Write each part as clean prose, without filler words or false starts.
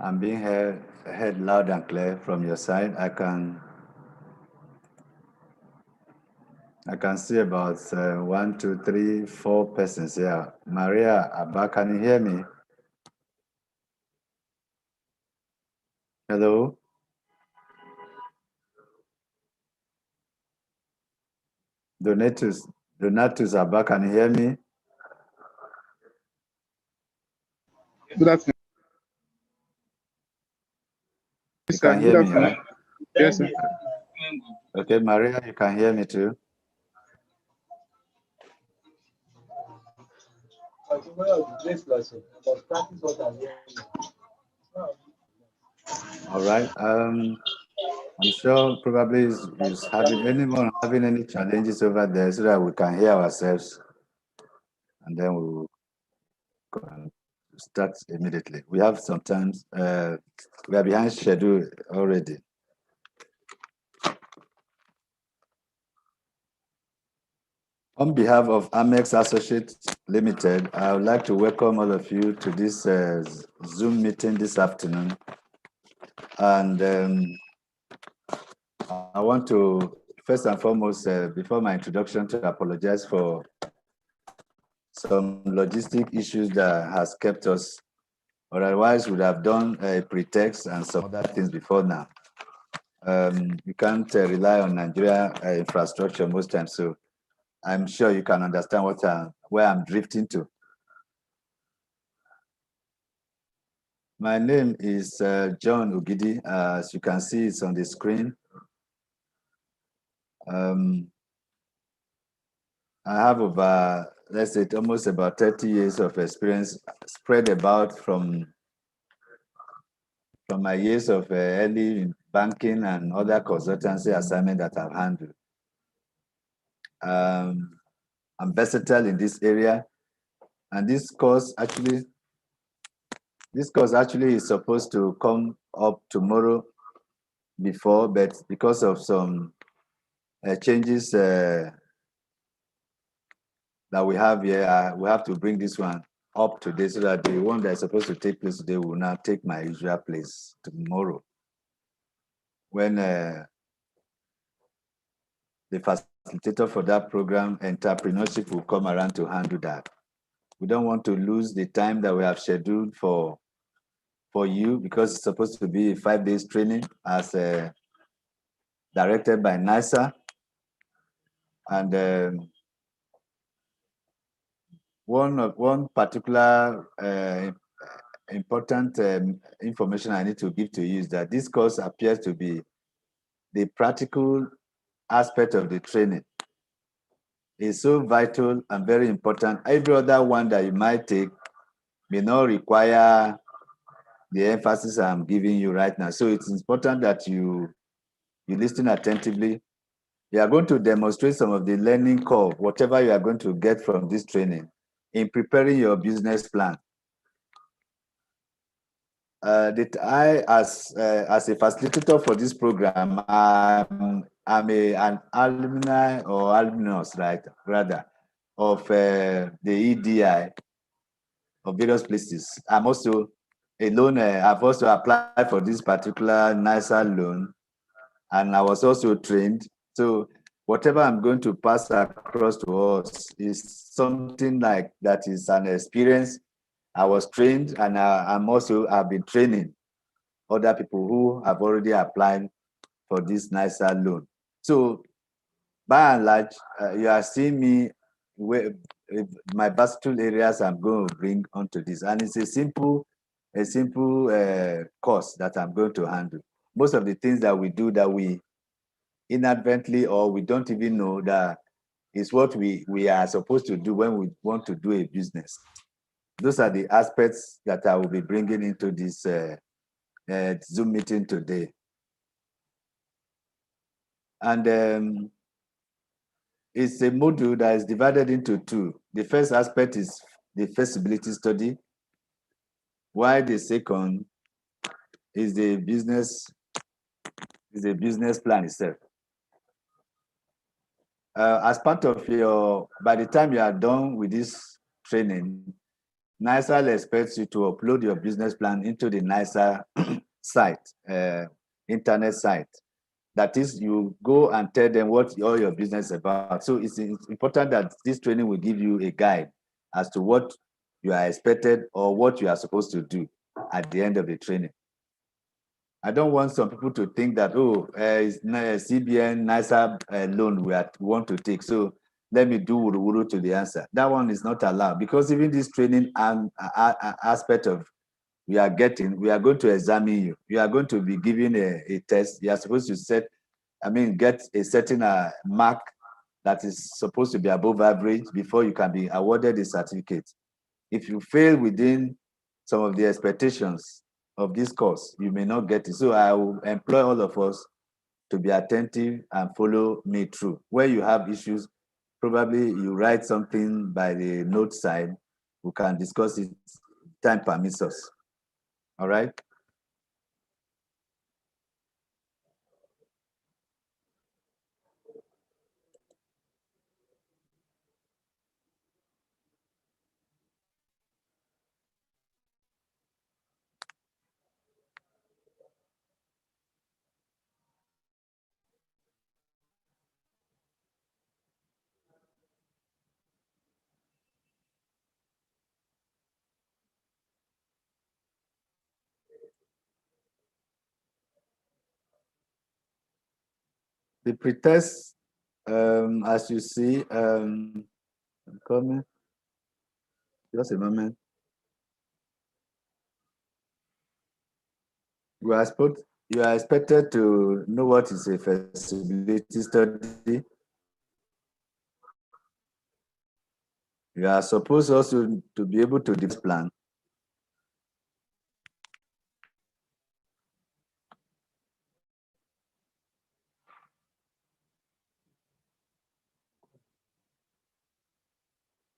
I'm being heard loud and clear from your side. I can see about 1, 2, 3, 4 persons here. Maria Abba, can you hear me? Hello? Donatus Abba, can you hear me? Good afternoon. You Yes, sir. can Good hear me, afternoon. right? Yes, sir. Okay, Maria, you can hear me too. All right. I'm sure probably is having anyone having any challenges over there so that we can hear ourselves, and then we will start immediately. We have sometimes we are behind schedule already. On behalf of Amex Associates Limited, I would like to welcome all of you to this Zoom meeting this afternoon. And I want to, first and foremost, before my introduction, to apologize for some logistic issues that has kept us, or otherwise would have done a pretext and some other things before now. You can't rely on Nigeria infrastructure most times, so I'm sure you can understand where I'm drifting to. My name is John Ugidi. As you can see, it's on the screen. I have over, let's say, almost about 30 years of experience spread about from my years of early banking and other consultancy assignments that I've handled. I'm versatile in this area, and this course actually is supposed to come up tomorrow before, but because of some changes that we have here, we have to bring this one up today so that the one that is supposed to take place today will now take my usual place tomorrow, when the facilitator for that program, entrepreneurship, will come around to handle that. We don't want to lose the time that we have scheduled for you, because it's supposed to be a 5 days training as directed by NISA. And one particular important information I need to give to you is that this course appears to be the practical aspect of the training. It's so vital and very important. Every other one that you might take may not require the emphasis I'm giving you right now. So it's important that you listen attentively. You are going to demonstrate some of the learning curve, whatever you are going to get from this training, in preparing your business plan. That I, as a facilitator for this program, I'm an alumni or alumnus, right, rather, of the EDI of various places. I'm also a loan. I've also applied for this particular NISA loan, and I was also trained. So whatever I'm going to pass across to us is something like that is an experience. I was trained, and I've been training other people who have already applied for this NISA loan. So by and large, you are seeing me with my versatile areas I'm going to bring onto this, and it's a simple course that I'm going to handle. Most of the things that we do that we inadvertently, or we don't even know, that is what we are supposed to do when we want to do a business. Those are the aspects that I will be bringing into this Zoom meeting today. And it's a module that is divided into two. The first aspect is the feasibility study, while the second is the business plan itself. As part of by the time you are done with this training, NISA expects you to upload your business plan into the NISA site, internet site. That is, you go and tell them what all your business is about. So it's important that this training will give you a guide as to what you are expected or what you are supposed to do at the end of the training. I don't want some people to think that, oh, it's CBN NISA loan we want to take. So let me do wuru to the answer. That one is not allowed, because even this training aspect of we are going to examine you. You are going to be given a test. You are supposed to get a certain mark that is supposed to be above average before you can be awarded the certificate. If you fail within some of the expectations of this course, you may not get it. So I will employ all of us to be attentive and follow me through. Where you have issues, probably you write something by the note side. We can discuss it. Time permits us. All right. The pretest, as you see, coming. Just a moment. You are expected to know what is a feasibility study. You are supposed also to be able to develop plan.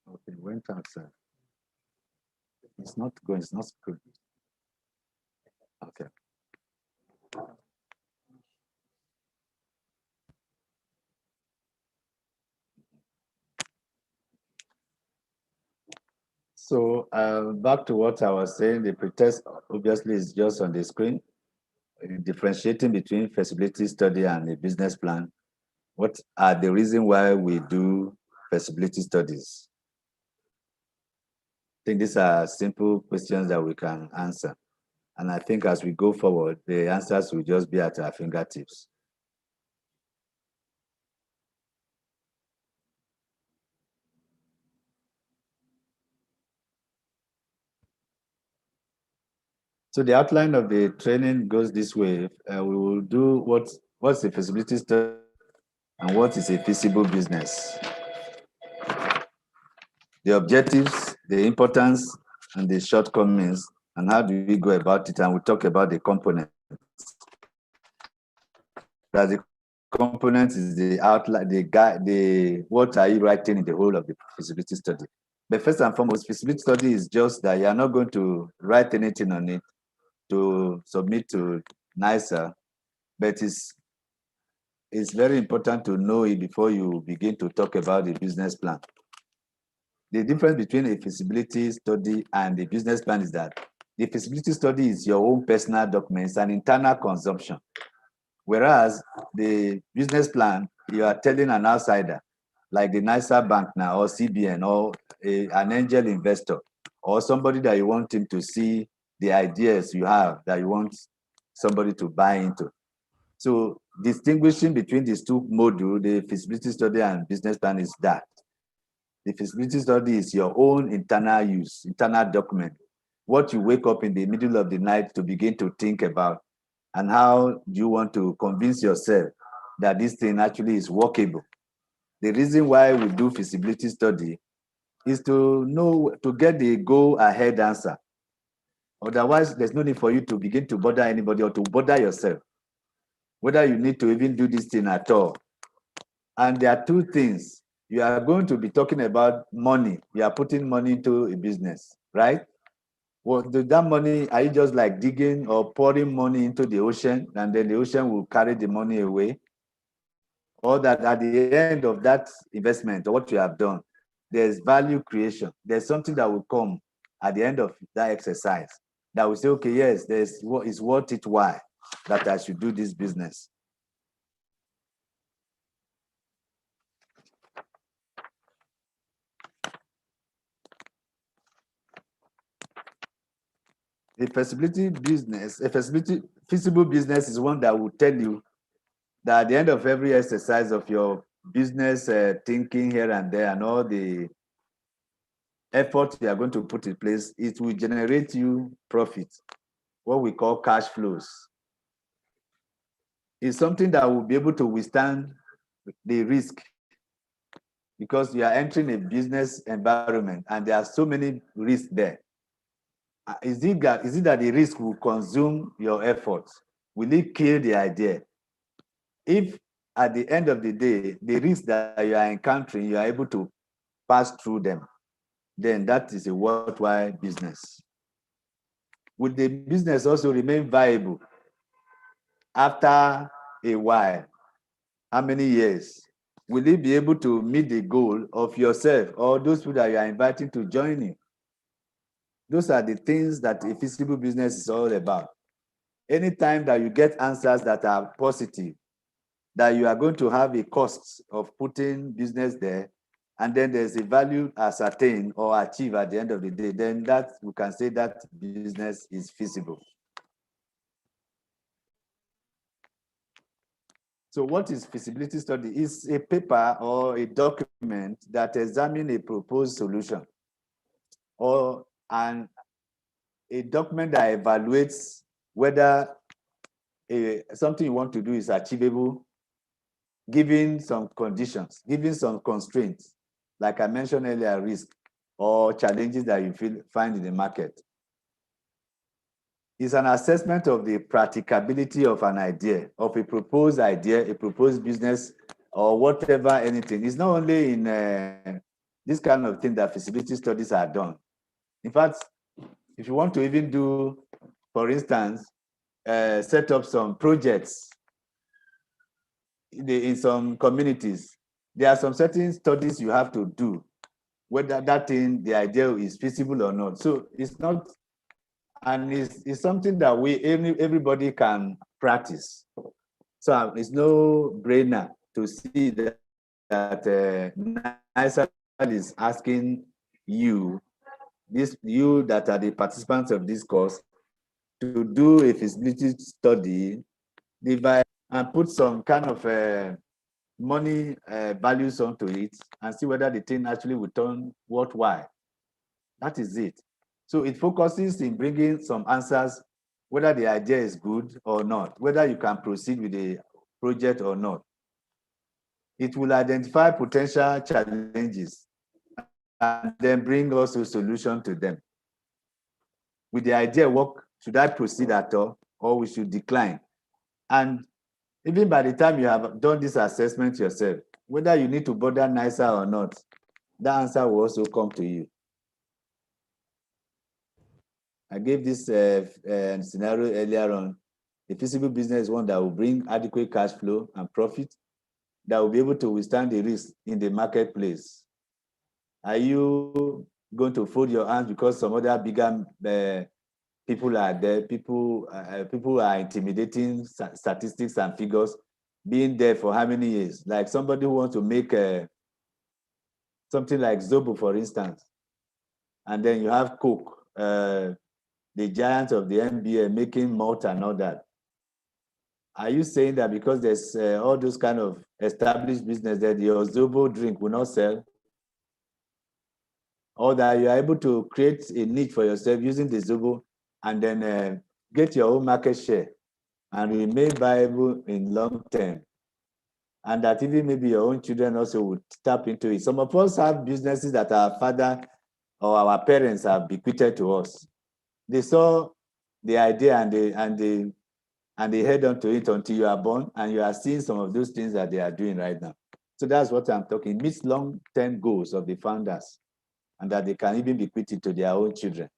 Okay, went outside. It's not going, it's not good. Okay. So back to what I was saying, the pretest obviously is just on the screen, differentiating between feasibility study and a business plan. What are the reasons why we do feasibility studies? I think these are simple questions that we can answer. And I think as we go forward, the answers will just be at our fingertips. So the outline of the training goes this way. We will do what's a feasibility study and what is a feasible business. The objectives, the importance, and the shortcomings, and how do we go about it, and we'll talk about the components. That the component is the outline, what are you writing in the whole of the feasibility study. But first and foremost, feasibility study is just that you are not going to write anything on it to submit to NISA, but it's very important to know it before you begin to talk about the business plan. The difference between a feasibility study and a business plan is that the feasibility study is your own personal documents and internal consumption. Whereas the business plan, you are telling an outsider, like the NISA bank now, or CBN, or an angel investor, or somebody that you want him to see the ideas you have that you want somebody to buy into. So distinguishing between these two modules, the feasibility study and business plan, is that the feasibility study is your own internal use, internal document, what you wake up in the middle of the night to begin to think about, and how do you want to convince yourself that this thing actually is workable. The reason why we do feasibility study is to get the go-ahead answer. Otherwise, there's no need for you to begin to bother anybody or to bother yourself, whether you need to even do this thing at all. And there are two things. You are going to be talking about money. You are putting money into a business, right? Well, that money, are you just like digging or pouring money into the ocean, and then the ocean will carry the money away? Or that at the end of that investment or what you have done, there's value creation. There's something that will come at the end of that exercise that will say, okay, yes, there's what is worth it why that I should do this business. A feasible business is one that will tell you that at the end of every exercise of your business thinking here and there and all the effort you are going to put in place, it will generate you profit, what we call cash flows. It's something that will be able to withstand the risk because you are entering a business environment and there are so many risks there. Is it that the risk will consume your effort? Will it kill the idea? If at the end of the day, the risks that you are encountering, you are able to pass through them, then that is a worthwhile business. Will the business also remain viable after a while? How many years? Will it be able to meet the goal of yourself or those people that you are inviting to join you? Those are the things that a feasible business is all about. Anytime that you get answers that are positive, that you are going to have a cost of putting business there, and then there's a value ascertained or achieved at the end of the day, then that we can say that business is feasible. So what is feasibility study? It's a paper or a document that examines a proposed solution or a document that evaluates whether something you want to do is achievable, given some conditions, given some constraints, like I mentioned earlier, risk or challenges that you find in the market. It's an assessment of the practicability of an idea, of a proposed business, or whatever, anything. It's not only in this kind of thing that feasibility studies are done. In fact, if you want to even do, for instance, set up some projects in some communities, there are some certain studies you have to do, whether that thing, the idea is feasible or not. So it's not, and it's something that everybody can practice. So it's no brainer to see that NISA is asking you that are the participants of this course to do a feasibility study, divide and put some kind of money values onto it and see whether the thing actually will turn worthwhile. That is it. So it focuses in bringing some answers, whether the idea is good or not, whether you can proceed with the project or not. It will identify potential challenges and then bring also solution to them. With the idea work, should I proceed at all or we should decline? And even by the time you have done this assessment yourself, whether you need to bother NISA or not, that answer will also come to you. I gave this scenario earlier on. A feasible business is one that will bring adequate cash flow and profit, that will be able to withstand the risk in the marketplace. Are you going to fold your hands because some other bigger people are there? People are intimidating statistics and figures, being there for how many years? Like somebody who wants to make something like Zobo, for instance, and then you have Coke, the giant of the NBA making malt and all that. Are you saying that because there's all those kind of established business that your Zobo drink will not sell? Or that you are able to create a niche for yourself using the Zobo and then get your own market share and remain viable in long term? And that even maybe your own children also would tap into it. Some of us have businesses that our father or our parents have bequeathed to us. They saw the idea and they head on to it until you are born, and you are seeing some of those things that they are doing right now. So that's what I'm talking. It meets long-term goals of the founders, and that they can even bequeath it to their own children.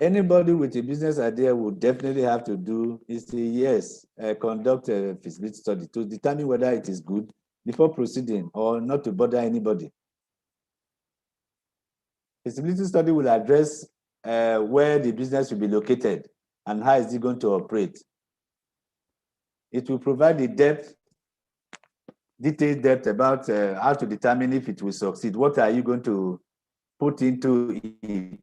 Anybody with a business idea would definitely have to do is to, conduct a feasibility study to determine whether it is good before proceeding or not to bother anybody. Feasibility study will address where the business will be located and how is it going to operate. It will provide the detailed depth about how to determine if it will succeed. What are you going to put into it?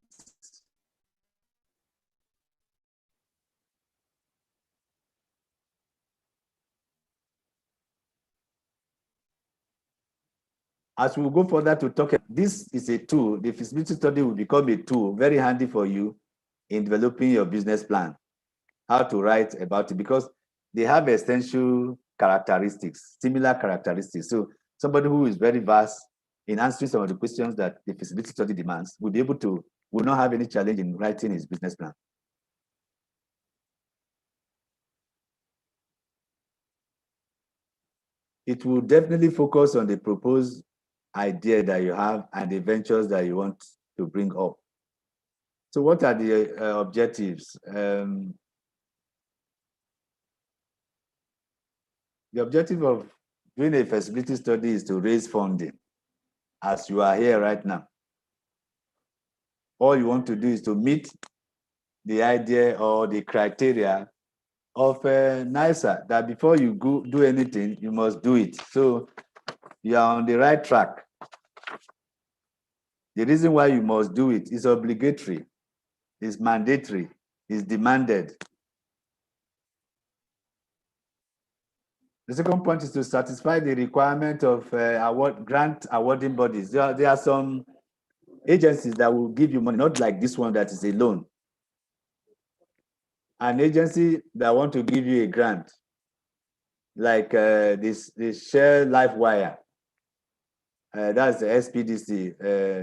As we go further to talk, this is a tool. The feasibility study will become a tool, very handy for you in developing your business plan, how to write about it, because they have essential characteristics, similar characteristics. So somebody who is very vast in answering some of the questions that the feasibility study demands will be able to, will not have any challenge in writing his business plan. It will definitely focus on the proposed idea that you have and the ventures that you want to bring up. So what are the objectives? The objective of doing a feasibility study is to raise funding, as you are here right now. All you want to do is to meet the idea or the criteria of NISA, that before you go do anything, you must do it. So you are on the right track. The reason why you must do it is obligatory, is mandatory, is demanded. The second point is to satisfy the requirement of grant awarding bodies. There are some agencies that will give you money, not like this one that is a loan. An agency that want to give you a grant, like this Shell Life Wire, that's the SPDC,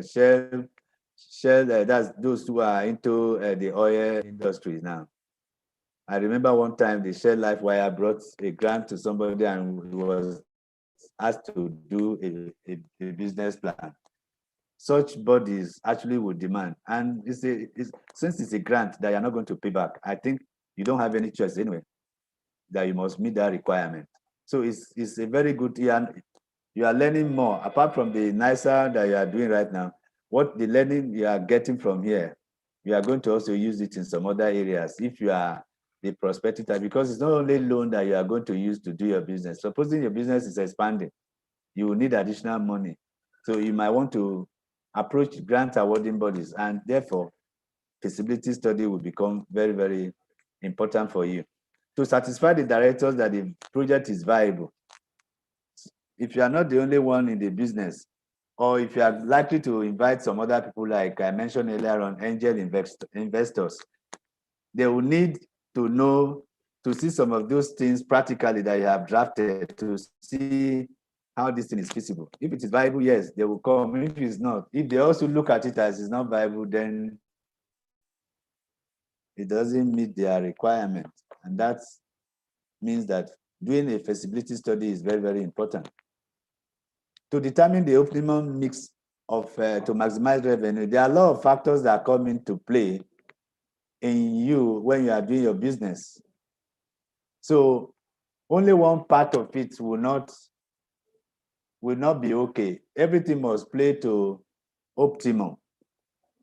Shell, that's those who are into the oil industry now. I remember one time the Shell Life Wire brought a grant to somebody and was asked to do a business plan. Such bodies actually would demand, and since it's a grant that you're not going to pay back, I think you don't have any choice anyway, that you must meet that requirement. So it's a very good year. You are learning more, apart from the NISA that you are doing right now. What the learning you are getting from here, you are going to also use it in some other areas if you are the prospective type, because it's not only loan that you are going to use to do your business. Supposing your business is expanding, you will need additional money. So you might want to approach grant awarding bodies, and therefore feasibility study will become very, very important for you. To satisfy the directors that the project is viable. If you are not the only one in the business, or if you are likely to invite some other people, like I mentioned earlier on, angel investors, they will need to know, to see some of those things practically that you have drafted, to see how this thing is feasible. If it is viable, yes, they will come. If it's not, if they also look at it as it's not viable, then it doesn't meet their requirement. And that means that doing a feasibility study is very, very important. To determine the optimum mix of to maximize revenue, there are a lot of factors that come into play in you when you are doing your business. So only one part of it will not be okay. Everything must play to optimum.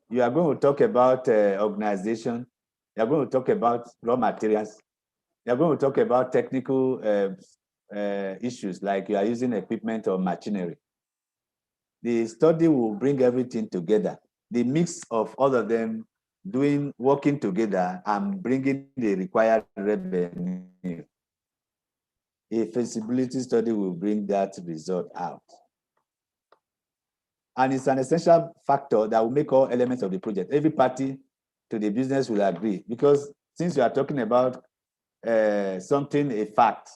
You are going to talk about organization. You are going to talk about raw materials. You are going to talk about technical issues, like you are using equipment or machinery. The study will bring everything together. The mix of all of them working together and bringing the required revenue. A feasibility study will bring that result out. And it's an essential factor that will make all elements of the project. Every party to the business will agree, because since you are talking about something, a fact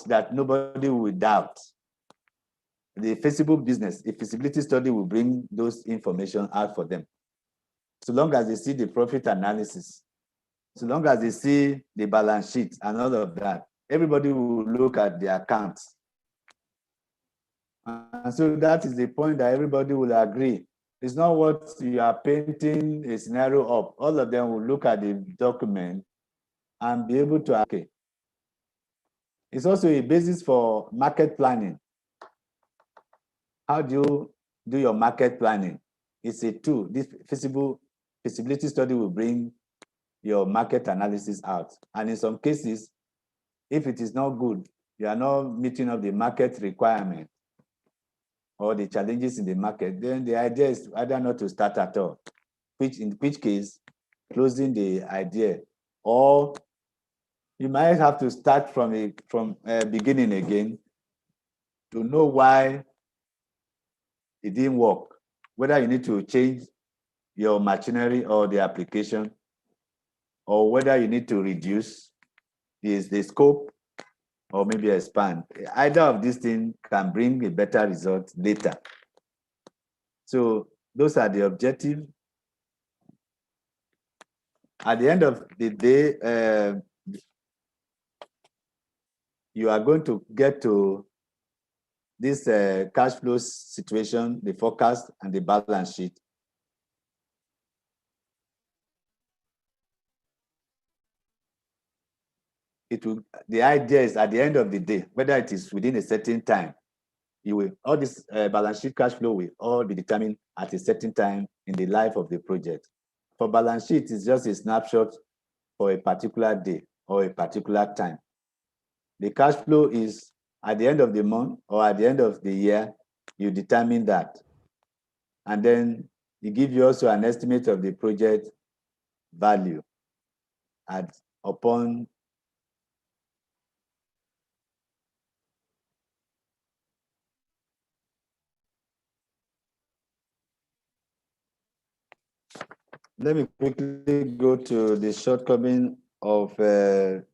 that nobody will doubt, the feasible business, a feasibility study will bring those information out for them. So long as they see the profit analysis, so long as they see the balance sheet and all of that, everybody will look at the accounts. And so that is the point that everybody will agree. It's not what you are painting a scenario up. All of them will look at the document and be able to, okay. It's also a basis for market planning. How do you do your market planning. It's a tool. This feasibility study will bring your market analysis out. And in some cases, if it is not good, you are not meeting up the market requirement or the challenges in the market, then the idea is either not to start at all, in which case, closing the idea, or you might have to start from beginning again to know why it didn't work, whether you need to change your machinery or the application, or whether you need to reduce the scope or maybe expand. Either of these things can bring a better result later. So those are the objectives. At the end of the day, you are going to get to this cash flow situation, the forecast, and the balance sheet. The idea is at the end of the day, whether it is within a certain time, all this balance sheet cash flow will all be determined at a certain time in the life of the project. For balance sheet, it's just a snapshot for a particular day or a particular time. The cash flow is at the end of the month or at the end of the year, you determine that. And then it gives you also an estimate of the project value upon let me quickly go to the shortcoming of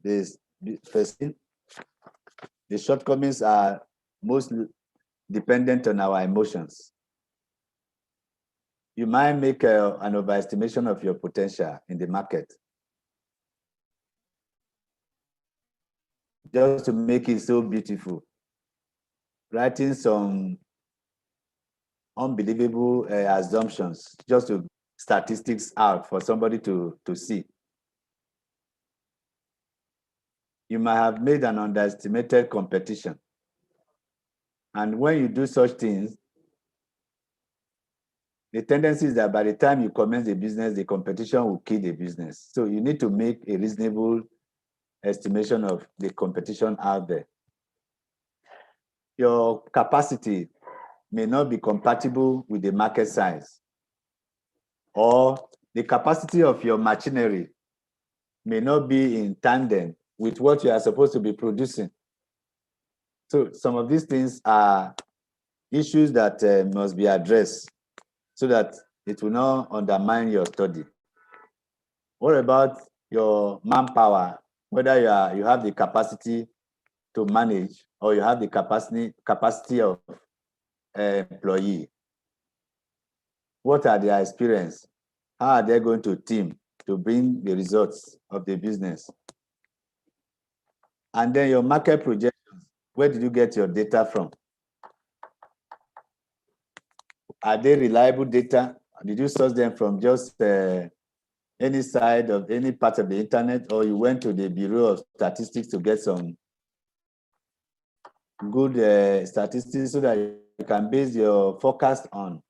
this person. The shortcomings are mostly dependent on our emotions. You might make an overestimation of your potential in the market, just to make it so beautiful, writing some unbelievable assumptions just to statistics out for somebody to see. You might have made an underestimated competition. And when you do such things, the tendency is that by the time you commence the business, the competition will kill the business. So you need to make a reasonable estimation of the competition out there. Your capacity may not be compatible with the market size, or the capacity of your machinery may not be in tandem with what you are supposed to be producing. So some of these things are issues that must be addressed so that it will not undermine your study. What about your manpower? Whether you have the capacity to manage or you have the capacity of employee. What are their experience? How are they going to team to bring the results of the business? And then your market projections. Where did you get your data from? Are they reliable data? Did you source them from just any side of any part of the internet, or you went to the Bureau of Statistics to get some good statistics so that you can base your forecast on?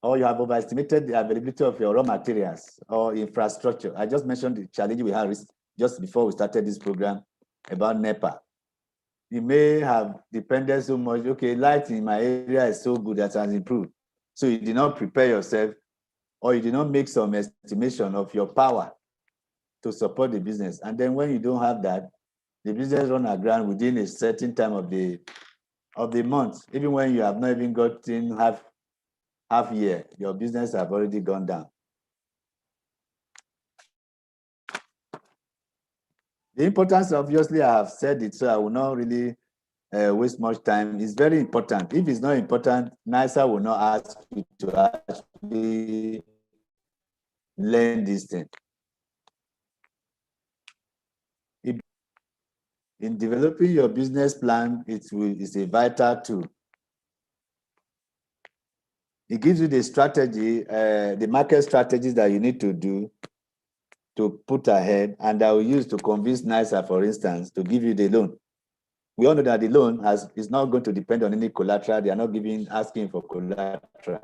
Or you have overestimated the availability of your raw materials or infrastructure. I just mentioned the challenge we had just before we started this program about NEPA. You may have depended so much, okay, light in my area is so good that has improved. So you did not prepare yourself, or you did not make some estimation of your power to support the business. And then when you don't have that, the business run aground within a certain time of the month, even when you have not even gotten half year, your business have already gone down. The importance, obviously, I have said it, so I will not really waste much time. It's very important. If it's not important, NISA will not ask you to actually learn this thing. In developing your business plan, it's a vital tool. It gives you the strategy, the market strategies that you need to do to put ahead, and that will use to convince NISA, for instance, to give you the loan. We all know that the loan is not going to depend on any collateral. They are not asking for collateral.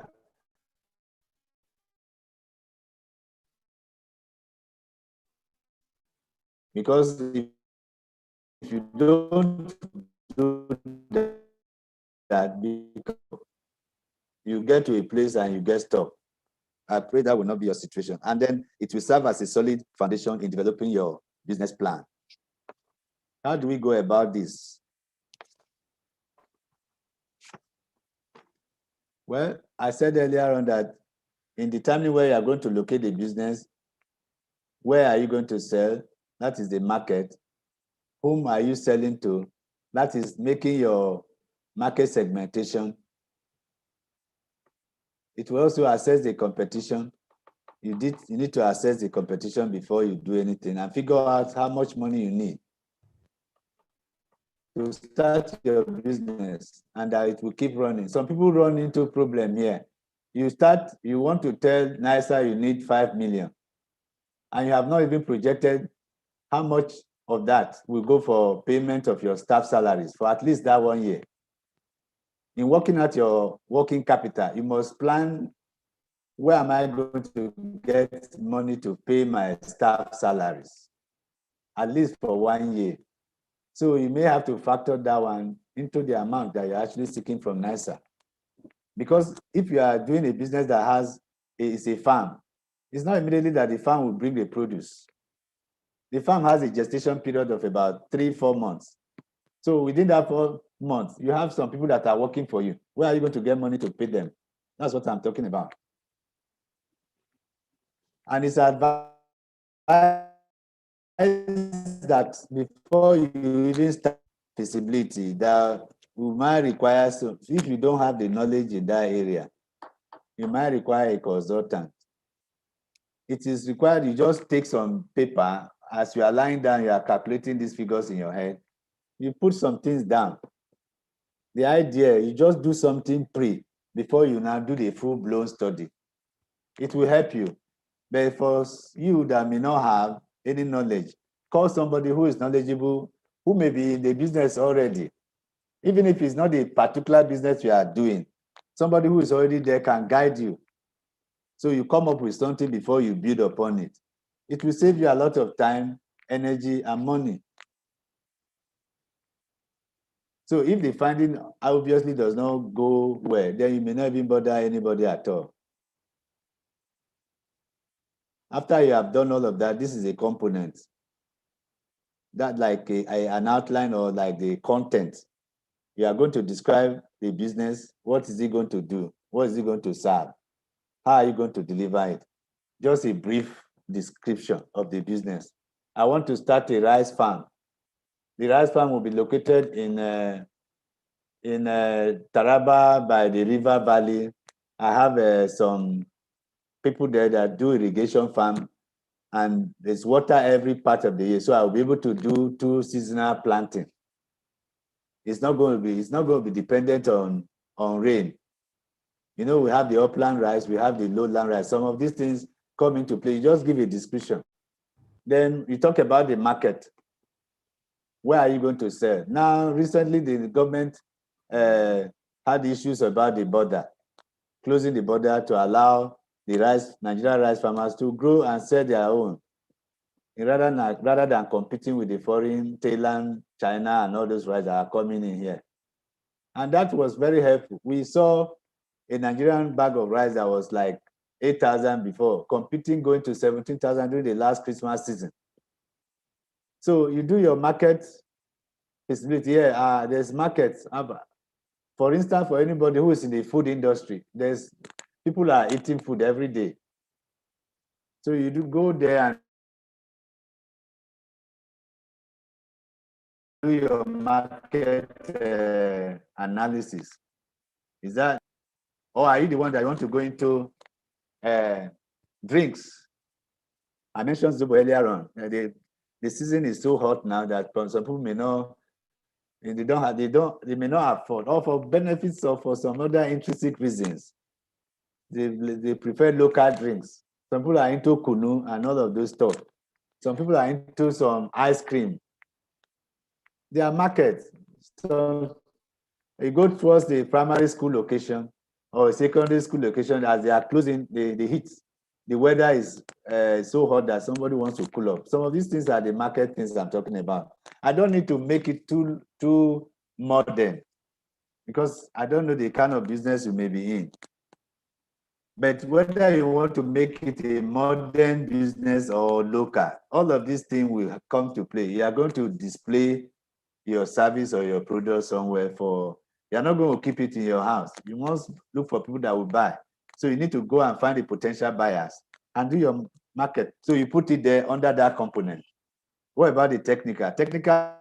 Because if you don't do that, you get to a place and you get stuck. I pray that will not be your situation. And then it will serve as a solid foundation in developing your business plan. How do we go about this? Well, I said earlier on that in determining where you are going to locate the business, where are you going to sell? That is the market. Whom are you selling to? That is making your market segmentation. It will also assess the competition. You need to assess the competition before you do anything and figure out how much money you need to start your business, and that it will keep running. Some people run into problem here. You want to tell NISA you need 5 million, and you have not even projected how much of that will go for payment of your staff salaries for at least that 1 year. In working out your working capital, you must plan, where am I going to get money to pay my staff salaries, at least for 1 year. So you may have to factor that one into the amount that you're actually seeking from NISA. Because if you are doing a business that is a farm, it's not immediately that the farm will bring the produce. The farm has a gestation period of about 3-4 months. So within that 4 months, you have some people that are working for you. Where are you going to get money to pay them? That's what I'm talking about. And it's advised that before you even start feasibility, that you might require, if you don't have the knowledge in that area, you might require a consultant. It is required you just take some paper. As you are lying down, you are calculating these figures in your head. You put some things down. The idea, you just do something before you now do the full-blown study. It will help you. But for you that may not have any knowledge, call somebody who is knowledgeable, who may be in the business already. Even if it's not a particular business you are doing, somebody who is already there can guide you. So you come up with something before you build upon it. It will save you a lot of time, energy, and money. So if the finding obviously does not go well, then you may not even bother anybody at all. After you have done all of that, this is a component. That like an outline, or like the content. You are going to describe the business. What is it going to do? What is it going to serve? How are you going to deliver it? Just a brief description of the business. I want to start a rice farm. The rice farm will be located in Taraba by the river valley. I have some people there that do irrigation farm, and there's water every part of the year. So I'll be able to do 2 seasonal planting. It's not going to be dependent on rain. You know, we have the upland rice, we have the lowland rice. Some of these things come into play. You just give a description. Then you talk about the market. Where are you going to sell? Now, recently, the government had issues about the border, closing the border to allow the Nigerian rice farmers to grow and sell their own, rather than competing with the foreign, Thailand, China, and all those rice that are coming in here. And that was very helpful. We saw a Nigerian bag of rice that was like 8,000 before, competing going to 17,000 during the last Christmas season. So you do your market feasibility. Yeah, there's markets. For instance, for anybody who is in the food industry, people are eating food every day. So you do go there and do your market analysis. Is that, or are you the one that want to go into drinks? I mentioned Zobo earlier on. The season is so hot now that some people may not, they may not afford, or for benefits or for some other intrinsic reasons. They prefer local drinks. Some people are into kunu and all of those stuff. Some people are into some ice cream. There are markets. So you go towards the primary school location or secondary school location as they are closing the heat. The weather is so hot that somebody wants to cool off. Some of these things are the market things I'm talking about. I don't need to make it too modern because I don't know the kind of business you may be in. But whether you want to make it a modern business or local, all of these things will come to play. You are going to display your service or your product somewhere for, you're not going to keep it in your house. You must look for people that will buy. So you need to go and find the potential buyers and do your market. So you put it there under that component. What about the technical? Technical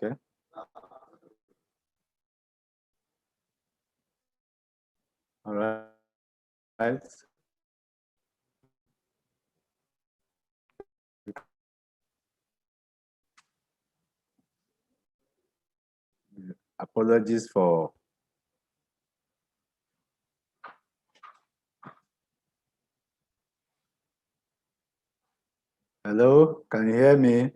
Okay. All right. Apologies for hello, can you hear me?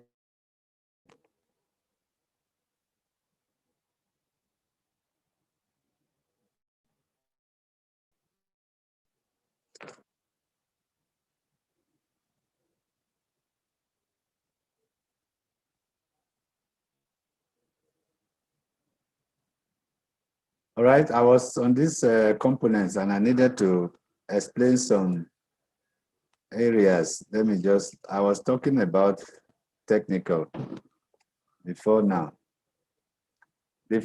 All right, I was on these components and I needed to explain some areas. I was talking about technical before now. The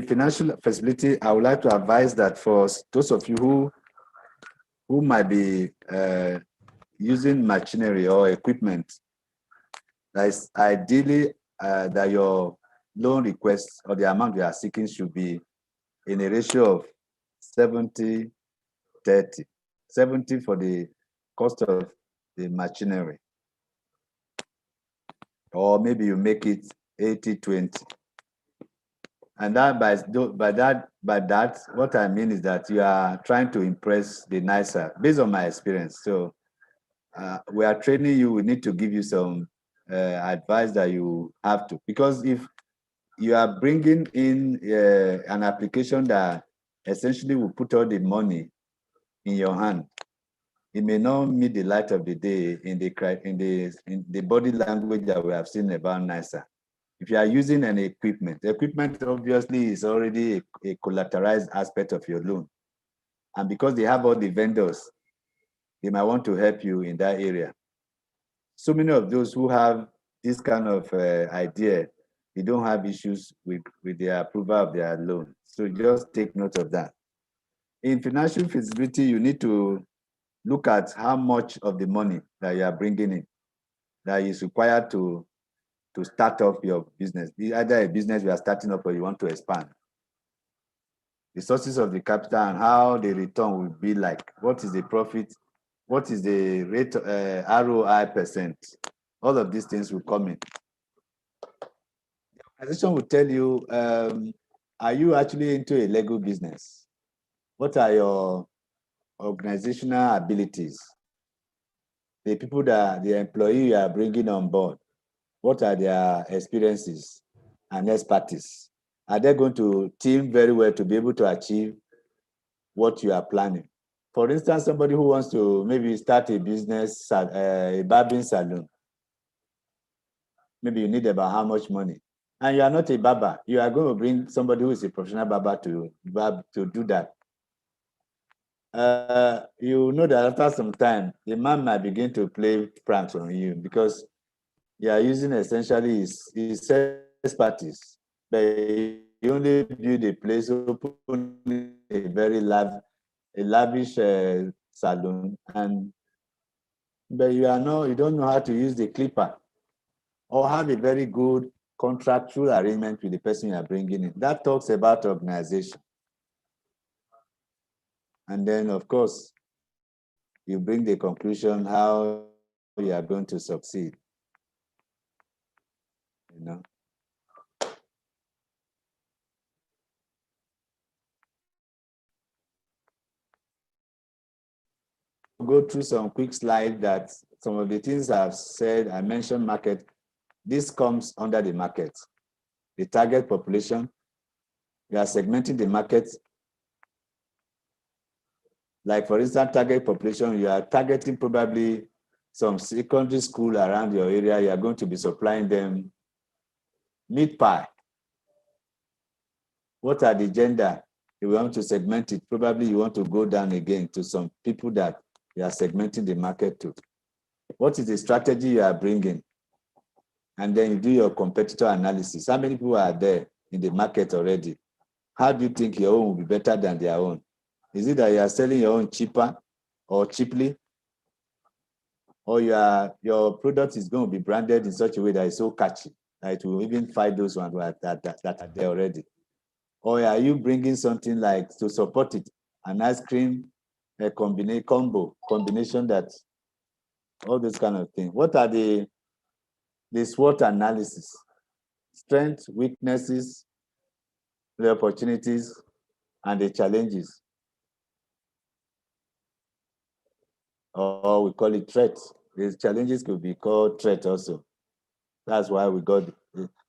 financial feasibility, I would like to advise that for those of you who might be using machinery or equipment, that is ideally that your loan request or the amount you are seeking should be in a ratio of 70-30. 70 for the cost of the machinery. Or maybe you make it 80-20. And that by that, what I mean is that you are trying to impress the nicer, based on my experience. So we are training you, we need to give you some advice that you have to, because if you are bringing in an application that essentially will put all the money in your hand, it may not meet the light of the day in the body language that we have seen about NISA. If you are using an equipment, the equipment obviously is already a collateralized aspect of your loan. And because they have all the vendors, they might want to help you in that area. So many of those who have this kind of idea, they don't have issues with the approval of their loan. So just take note of that. In financial feasibility, you need to look at how much of the money that you are bringing in that is required to start off your business. Either a business you are starting up or you want to expand. The sources of the capital and how the return will be like. What is the profit? What is the rate ROI percent? All of these things will come in. The organization will tell you, are you actually into a Lego business? What are your organizational abilities? The people the employee you are bringing on board, what are their experiences and expertise? Are they going to team very well to be able to achieve what you are planning? For instance, somebody who wants to maybe start a business, a barbering salon, maybe you need about how much money? And you are not a barber. You are going to bring somebody who is a professional barber to do that. You know that after some time, the man might begin to play pranks on you because you are using essentially his expertise. But you only build a place, open a very lavish salon, but you don't know how to use the clipper or have a very good contractual arrangement with the person you are bringing in. That talks about organization. And then, of course, you bring the conclusion how you are going to succeed. You know. Go through some quick slides that some of the things I've said, I mentioned market. This comes under the market. The target population, you are segmenting the market. Like for instance, target population, you are targeting probably some secondary school around your area. You are going to be supplying them meat pie. What are the gender? You want to segment it. Probably you want to go down again to some people that you are segmenting the market to. What is the strategy you are bringing? And then you do your competitor analysis. How many people are there in the market already? How do you think your own will be better than their own? Is it that you are selling your own cheaper or cheaply? Or your product is going to be branded in such a way that it's so catchy It will even fight those ones that are there already. Or are you bringing something like to support it, an ice cream, a combination that all those kind of things. What are the SWOT analysis? Strengths, weaknesses, the opportunities, and the challenges. Or we call it threats. These challenges could be called threat also. That's why we got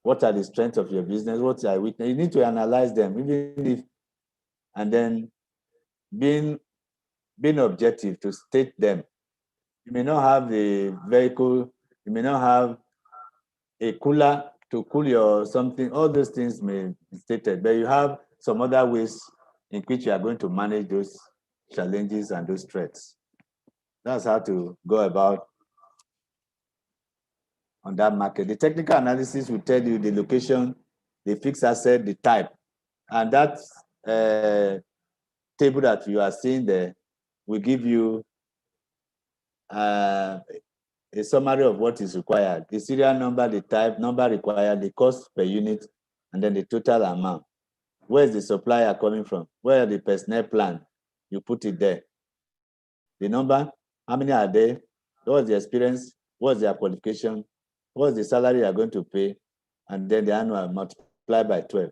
what are the strengths of your business? What are weaknesses? You need to analyze them, even if, and then being objective to state them. You may not have the vehicle, you may not have a cooler to cool your something, all those things may be stated, but you have some other ways in which you are going to manage those challenges and those threats. That's how to go about on that market. The technical analysis will tell you the location, the fixed asset, the type. And that table that you are seeing there will give you a summary of what is required. The serial number, the type, number required, the cost per unit, and then the total amount. Where is the supplier coming from? Where are the personnel plan? You put it there. The number, how many are there? What's the experience? What's their qualification? What's the salary you are going to pay? And then the annual multiply by 12.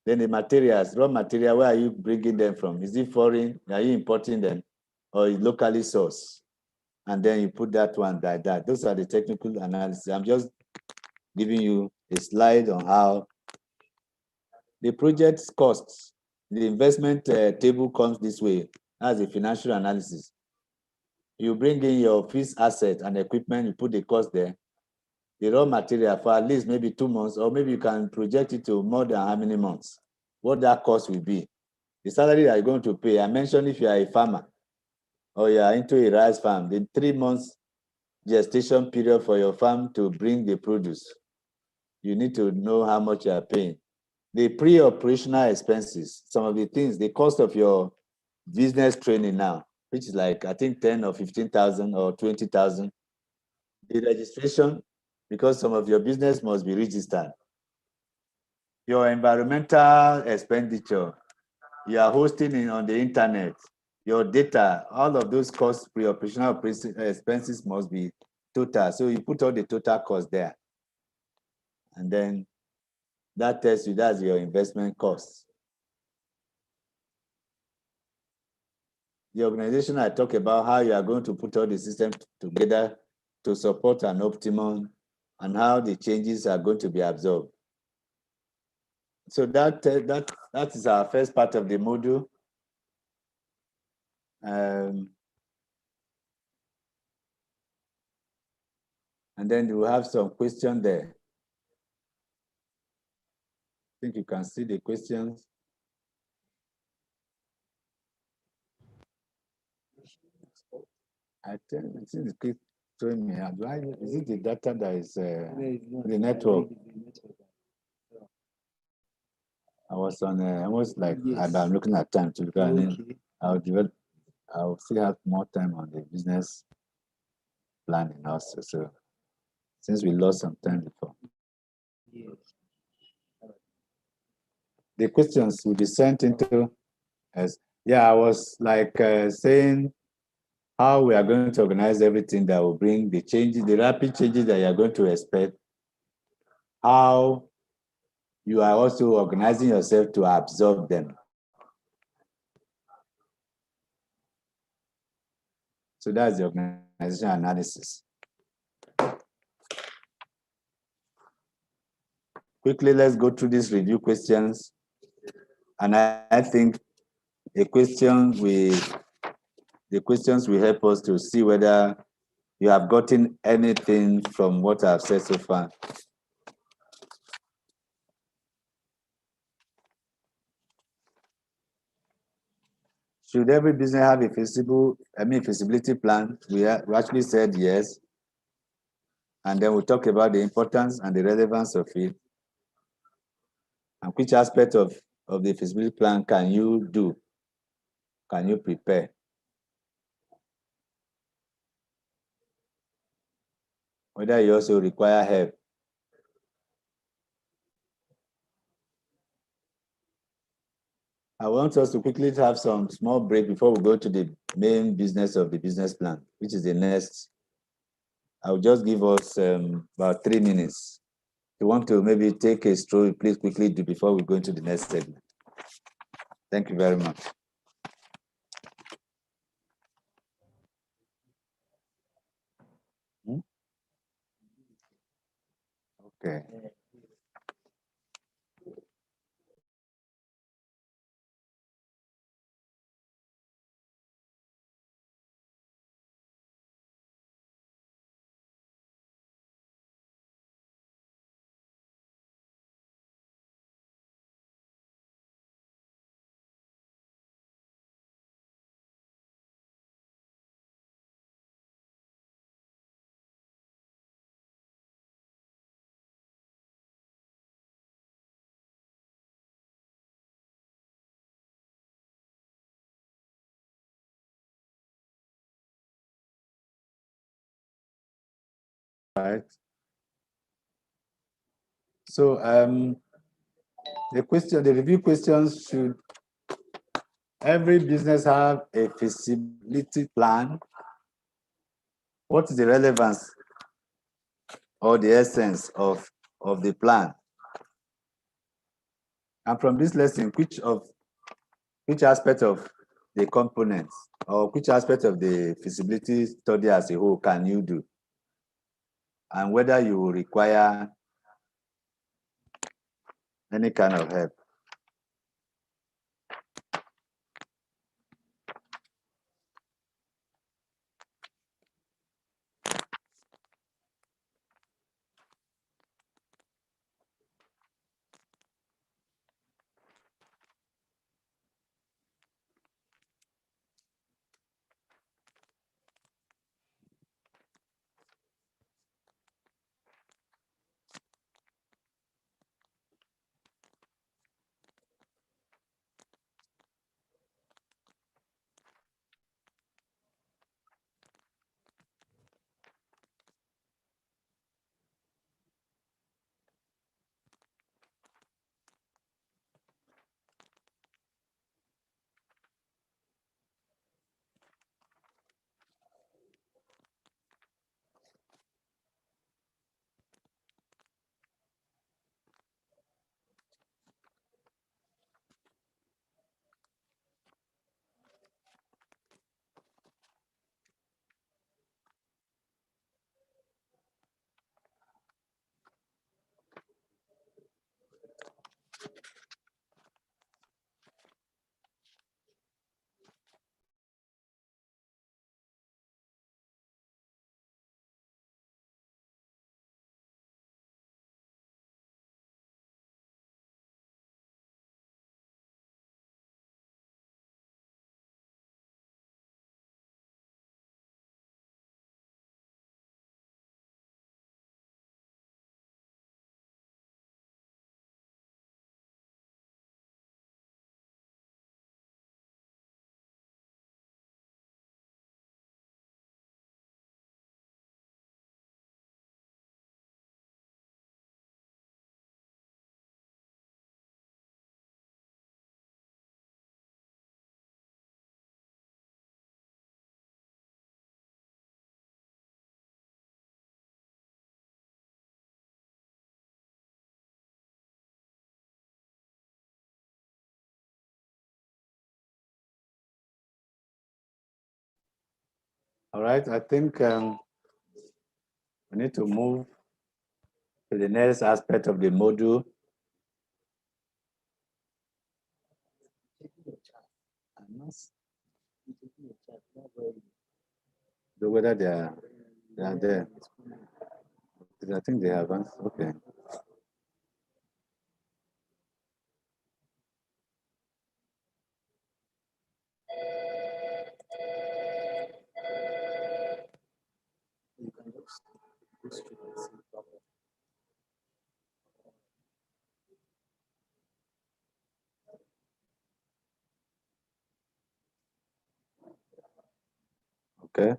Then the materials, raw material, where are you bringing them from? Is it foreign? Are you importing them? Or is locally sourced? And then you put that one like that. Those are the technical analysis. I'm just giving you a slide on how the project's costs. The investment table comes this way as a financial analysis. You bring in your fixed asset and equipment, you put the cost there. The raw material for at least maybe 2 months, or maybe you can project it to more than how many months, what that cost will be. The salary that you're going to pay, I mentioned if you are a farmer or you are into a rice farm, the 3 months gestation period for your farm to bring the produce, you need to know how much you are paying. The pre-operational expenses, some of the things, the cost of your business training now, which is like, I think 10 or 15,000 or 20,000. The registration, because some of your business must be registered. Your environmental expenditure, you are hosting it on the internet, your data, all of those costs, pre-operational expenses must be total. So you put all the total cost there. And then that tells you that's your investment costs. The organization, I talk about how you are going to put all the systems together to support an optimum and how the changes are going to be absorbed. So that is our first part of the module. And then you have some question there. I think you can see the questions. I think it keeps showing me. Is it the data that is the network? I was on almost like I'm looking at time to look at it. I'll still have more time on the business planning also. So since we lost some time before. The questions will be sent into as I was like saying how we are going to organize everything that will bring the changes, the rapid changes that you are going to expect, how you are also organizing yourself to absorb them. So that's the organization analysis. Quickly, let's go through these review questions. And I think the questions will help us to see whether you have gotten anything from what I've said so far. Should every business have a feasibility plan? We actually said yes. And then we'll talk about the importance and the relevance of it. And which aspect of the feasibility plan can you do? Can you prepare? Whether you also require help. I want us to quickly have some small break before we go to the main business of the business plan, which is the next. I'll just give us about 3 minutes. If you want to maybe take a stroll, please quickly do before we go into the next segment. Thank you very much. Okay. Right. So the review questions: should every business have a feasibility plan? What is the relevance or the essence of the plan? And from this lesson, which aspect of the components or which aspect of the feasibility study as a whole can you do? And whether you will require any kind of help. All right, I think we need to move to the next aspect of the module. Whether they are there. I think they haven't. Okay. Okay.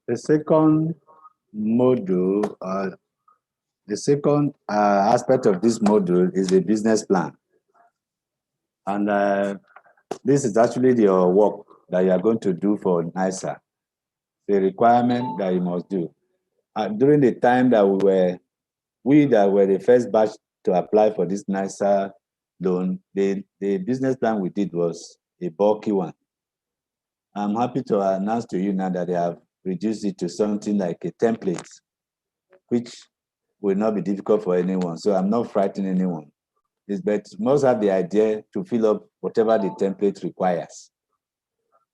The second module, the second aspect of this module is the business plan. And this is actually your work that you are going to do for NISA, the requirement that you must do. During the time that we that were the first batch to apply for this NISA loan, the business plan we did was a bulky one. I'm happy to announce to you now that they have reduced it to something like a template, which will not be difficult for anyone. So I'm not frightening anyone. But most have the idea to fill up whatever the template requires.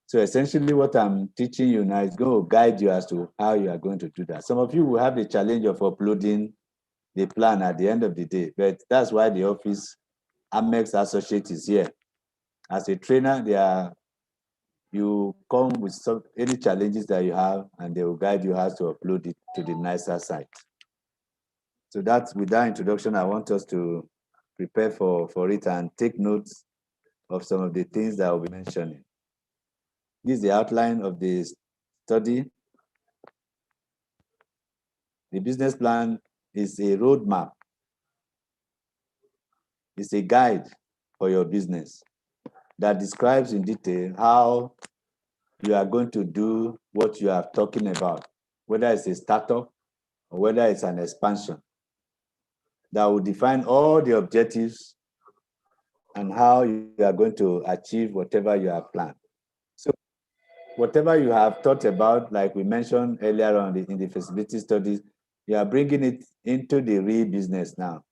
So essentially what I'm teaching you now is going to guide you as to how you are going to do that. Some of you will have the challenge of uploading the plan at the end of the day, but that's why the office Amex Associate is here. As a trainer, you come with any challenges that you have, and they will guide you how to upload it to the NISA site. So that's with that introduction, I want us to prepare for it and take notes of some of the things that I'll be mentioning. This is the outline of the study. The business plan is a roadmap. It's a guide for your business that describes in detail how you are going to do what you are talking about, whether it's a startup or whether it's an expansion. That will define all the objectives and how you are going to achieve whatever you have planned. So whatever you have thought about, like we mentioned earlier on in the feasibility studies, you are bringing it into the real business now.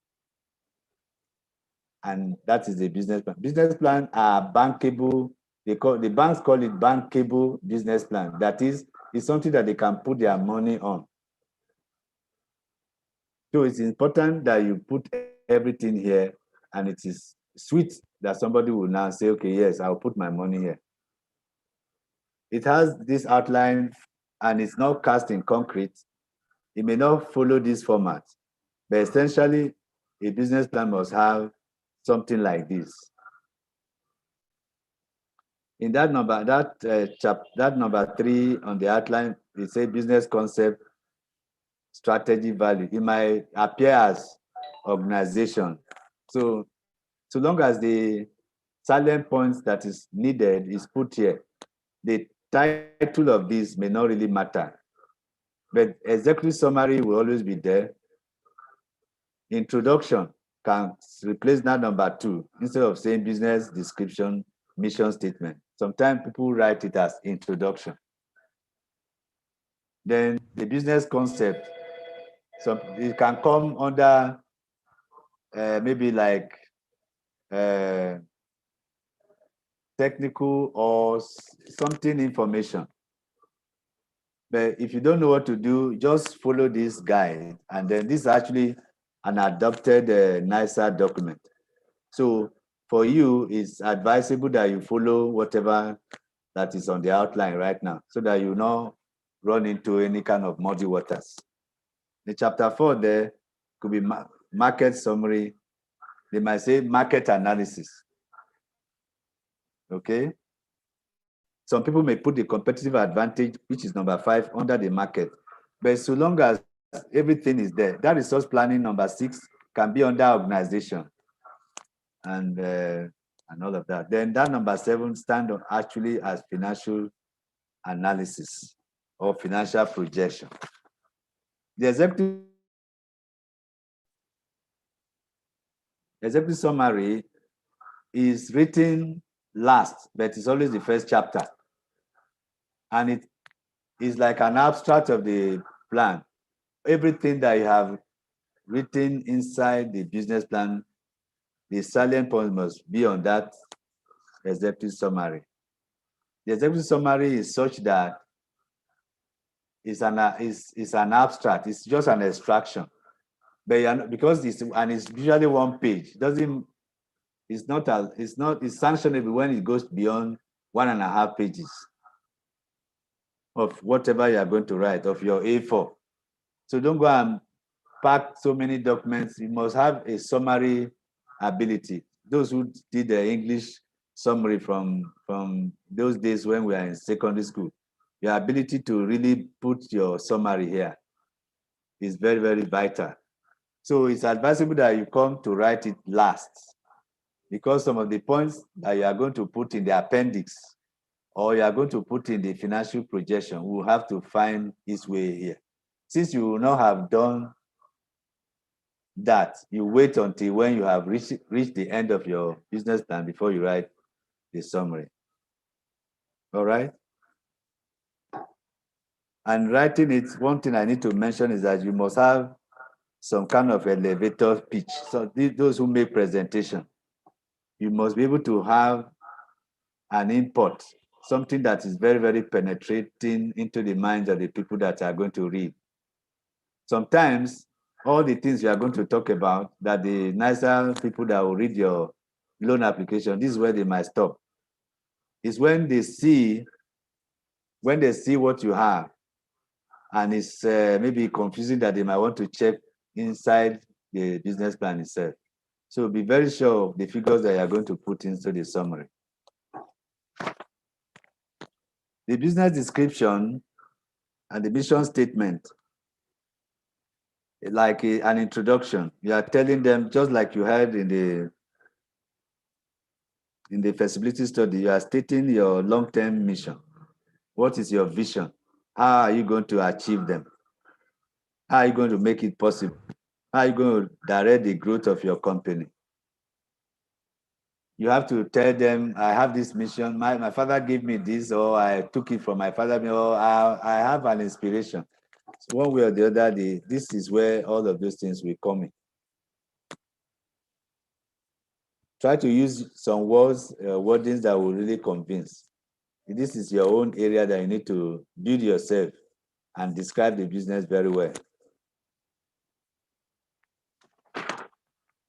And that is the business plan. Business plan are bankable. The banks call it bankable business plan. That is, it's something that they can put their money on. So it's important that you put everything here, and it is sweet that somebody will now say, okay, yes, I'll put my money here. It has this outline, and it's not cast in concrete. It may not follow this format, but essentially, a business plan must have something like this. In that number, that number 3 on the outline, it says business concept, strategy, value. It might appear as organization. So long as the salient points that is needed is put here, the title of this may not really matter. But executive summary will always be there. Introduction can replace that number 2 instead of saying business description, mission statement. Sometimes people write it as introduction. Then the business concept, so it can come under maybe like technical or something information. But if you don't know what to do, just follow this guide. And then this is actually an adopted NISA document. So for you, it's advisable that you follow whatever that is on the outline right now, so that you not run into any kind of muddy waters. The chapter 4 there could be market summary. They might say market analysis. Okay. Some people may put the competitive advantage, which is number 5, under the market. But so long as everything is there, that resource planning number 6 can be under organization and all of that. Then that number 7 stand on actually as financial analysis or financial projection. The executive summary is written last, but it's always the first chapter. And it is like an abstract of the plan. Everything that you have written inside the business plan, the salient point must be on that executive summary. The executive summary is such that it's an abstract. It's just an extraction, but because it's usually one page. It's sanctionable when it goes beyond 1.5 pages of whatever you are going to write of your A4. So don't go and pack so many documents. You must have a summary ability. Those who did the English summary from those days when we were in secondary school, your ability to really put your summary here is very, very vital. So it's advisable that you come to write it last, because some of the points that you are going to put in the appendix or you are going to put in the financial projection will have to find its way here. Since you will not have done that, you wait until when you have reached the end of your business plan before you write the summary. All right? And writing it, one thing I need to mention is that you must have some kind of elevator pitch. So those who make presentation, you must be able to have an input, something that is very, very penetrating into the minds of the people that are going to read. Sometimes all the things you are going to talk about, that the nicer people that will read your loan application, this is where they might stop. It's when they see what you have, and it's maybe confusing that they might want to check inside the business plan itself. So be very sure of the figures that you are going to put into the summary. The business description and the mission statement, like an introduction, you are telling them, just like you had in the feasibility study, you are stating your long-term mission. What is your vision? How are you going to achieve them? How are you going to make it possible? How are you going to direct the growth of your company? You have to tell them, I have this mission. My father gave me this, or I took it from my father, or I have an inspiration. So one way or the other, this is where all of those things will come in. Try to use some wordings that will really convince. This is your own area that you need to build yourself and describe the business very well.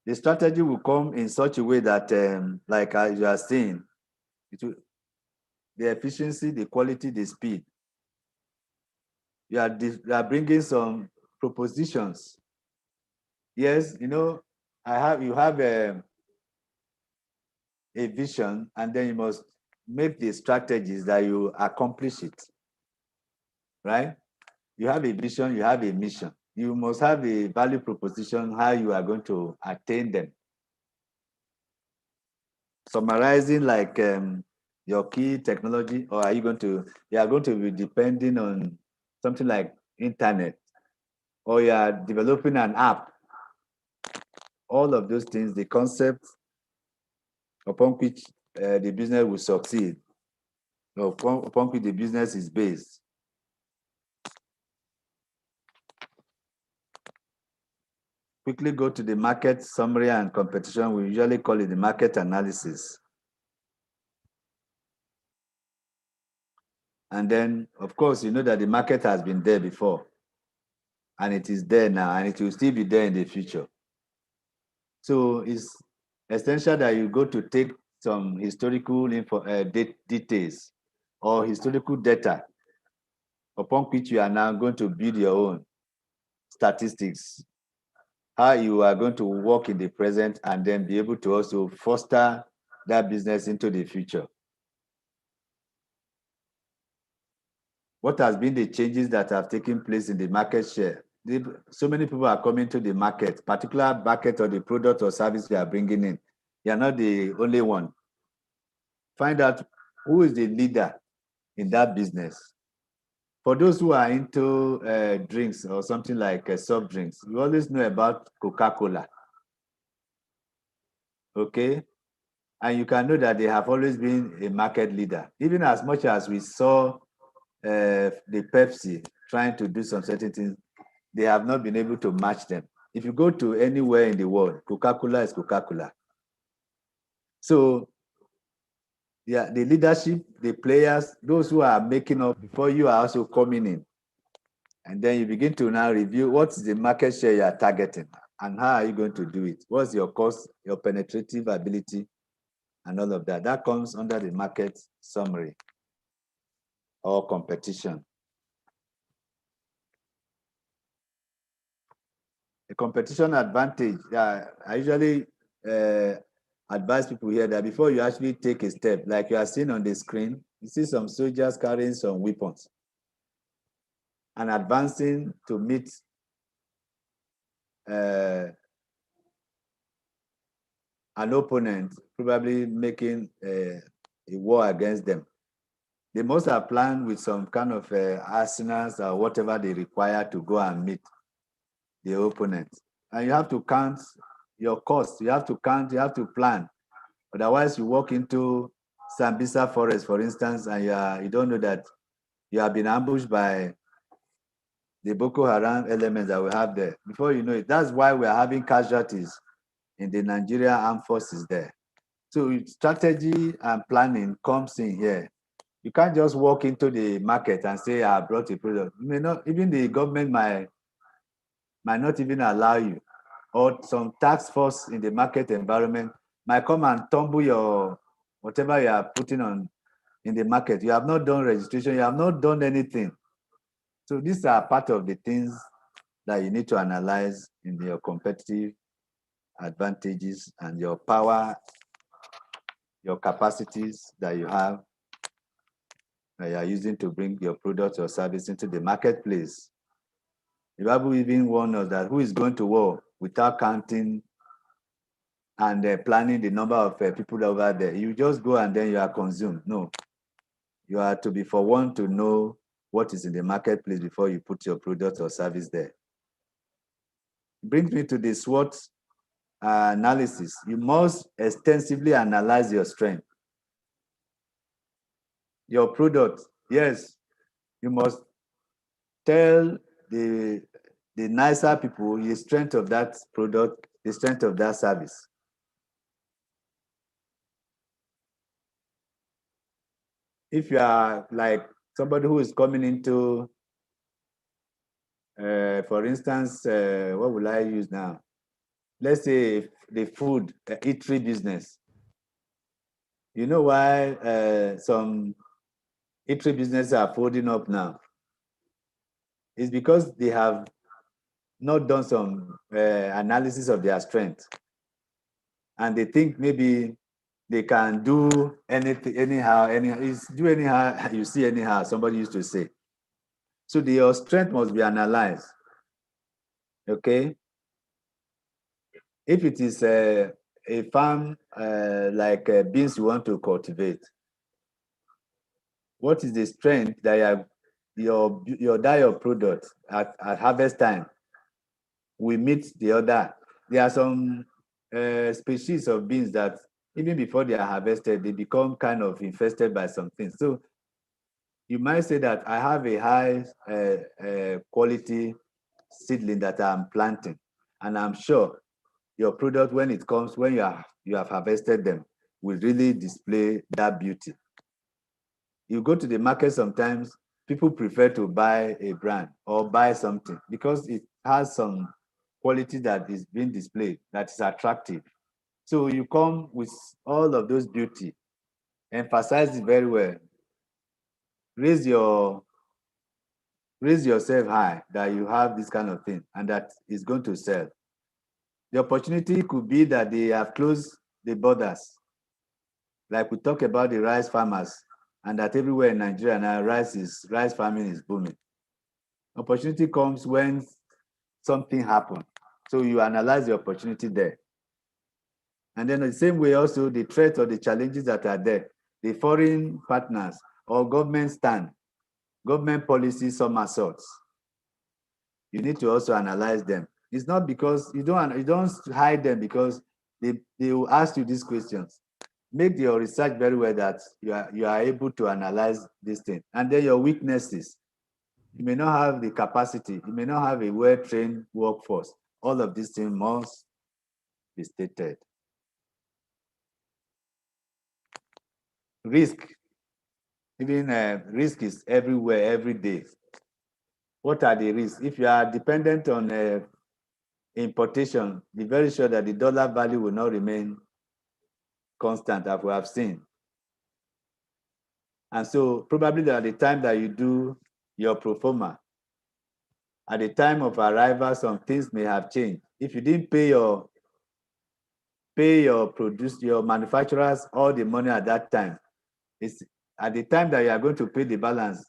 The strategy will come in such a way that, like as you are saying, the efficiency, the quality, the speed. You are bringing some propositions. Yes, you have a vision, and then you must make the strategies that you accomplish it, right? You have a vision, you have a mission. You must have a value proposition, how you are going to attain them. Summarizing like your key technology, or are you are going to be depending on something like internet, or you are developing an app. All of those things, the concept upon which the business will succeed, upon which the business is based. Quickly go to the market summary and competition. We usually call it the market analysis. And then, of course, you know that the market has been there before, and it is there now, and it will still be there in the future. So it's essential that you go to take some historical details or historical data upon which you are now going to build your own statistics, how you are going to work in the present and then be able to also foster that business into the future. What has been the changes that have taken place in the market share? So many people are coming to the market, particular market or the product or service you are bringing in. You are not the only one. Find out who is the leader in that business. For those who are into drinks or something like soft drinks, you always know about Coca-Cola. Okay? And you can know that they have always been a market leader. Even as much as we saw the Pepsi trying to do some certain things, they have not been able to match them. If you go to anywhere in the world, Coca-Cola is Coca-Cola. So, yeah, the leadership, the players, those who are making up before you are also coming in. And then you begin to now review what's the market share you are targeting and how are you going to do it? What's your cost, your penetrative ability, and all of that. That comes under the market summary or competition. The competition advantage, I usually advise people here that before you actually take a step, like you are seeing on the screen, you see some soldiers carrying some weapons. and advancing to meet an opponent, probably making a war against them. They must have planned with some kind of arsenals or whatever they require to go and meet the opponent. And you have to count your costs. You have to count, you have to plan. Otherwise, you walk into Sambisa Forest, for instance, and you don't know that you have been ambushed by the Boko Haram elements that we have there. Before you know it, that's why we are having casualties in the Nigerian armed forces there. So strategy and planning comes in here. You can't just walk into the market and say, I brought a product. You may not, even the government might not even allow you. Or some task force in the market environment might come and tumble your whatever you are putting on in the market. You have not done registration, you have not done anything. So these are part of the things that you need to analyze in your competitive advantages and your power, your capacities that you have that you are using to bring your product or service into the marketplace. The Bible even warns us that who is going to war without counting and planning the number of people over there. You just go and then you are consumed. No, you are to be for one to know what is in the marketplace before you put your product or service there. Brings me to the SWOT analysis. You must extensively analyze your strength. Your product, yes, you must tell the nicer people the strength of that product, the strength of that service. If you are like somebody who is coming into, for instance, what will I use now? Let's say the food, eatery business. You know why some eatery businesses are folding up now? It's because they have not done some analysis of their strength. And they think maybe they can do anything, anyhow, do anyhow, you see anyhow, somebody used to say. So your strength must be analyzed, okay? If it is a farm like beans you want to cultivate, what is the strength that your product at harvest time will meet the other? There are some species of beans that even before they are harvested, they become kind of infested by some things. So you might say that I have a high quality seedling that I'm planting, and I'm sure your product, when it comes, when you have harvested them, will really display that beauty. You go to the market sometimes, people prefer to buy a brand or buy something because it has some quality that is being displayed that is attractive. So you come with all of those beauty, emphasize it very well, raise yourself high that you have this kind of thing and that is going to sell. The opportunity could be that they have closed the borders. Like we talk about the rice farmers, and that everywhere in Nigeria now rice farming is booming. Opportunity comes when something happens. So you analyze the opportunity there. And then the same way also the threats or the challenges that are there, the foreign partners or government stand, government policy somersaults. You need to also analyze them. It's not because you don't hide them because they will ask you these questions. Make your research very well that you are able to analyze this thing. And then your weaknesses. You may not have the capacity. You may not have a well-trained workforce. All of these things must be stated. Risk. Even risk is everywhere, every day. What are the risks? If you are dependent on importation, be very sure that the dollar value will not remain constant, as we have seen. And so probably at the time that you do your pro forma, at the time of arrival, some things may have changed. If you didn't pay your manufacturers all the money at that time, it's at the time that you are going to pay the balance,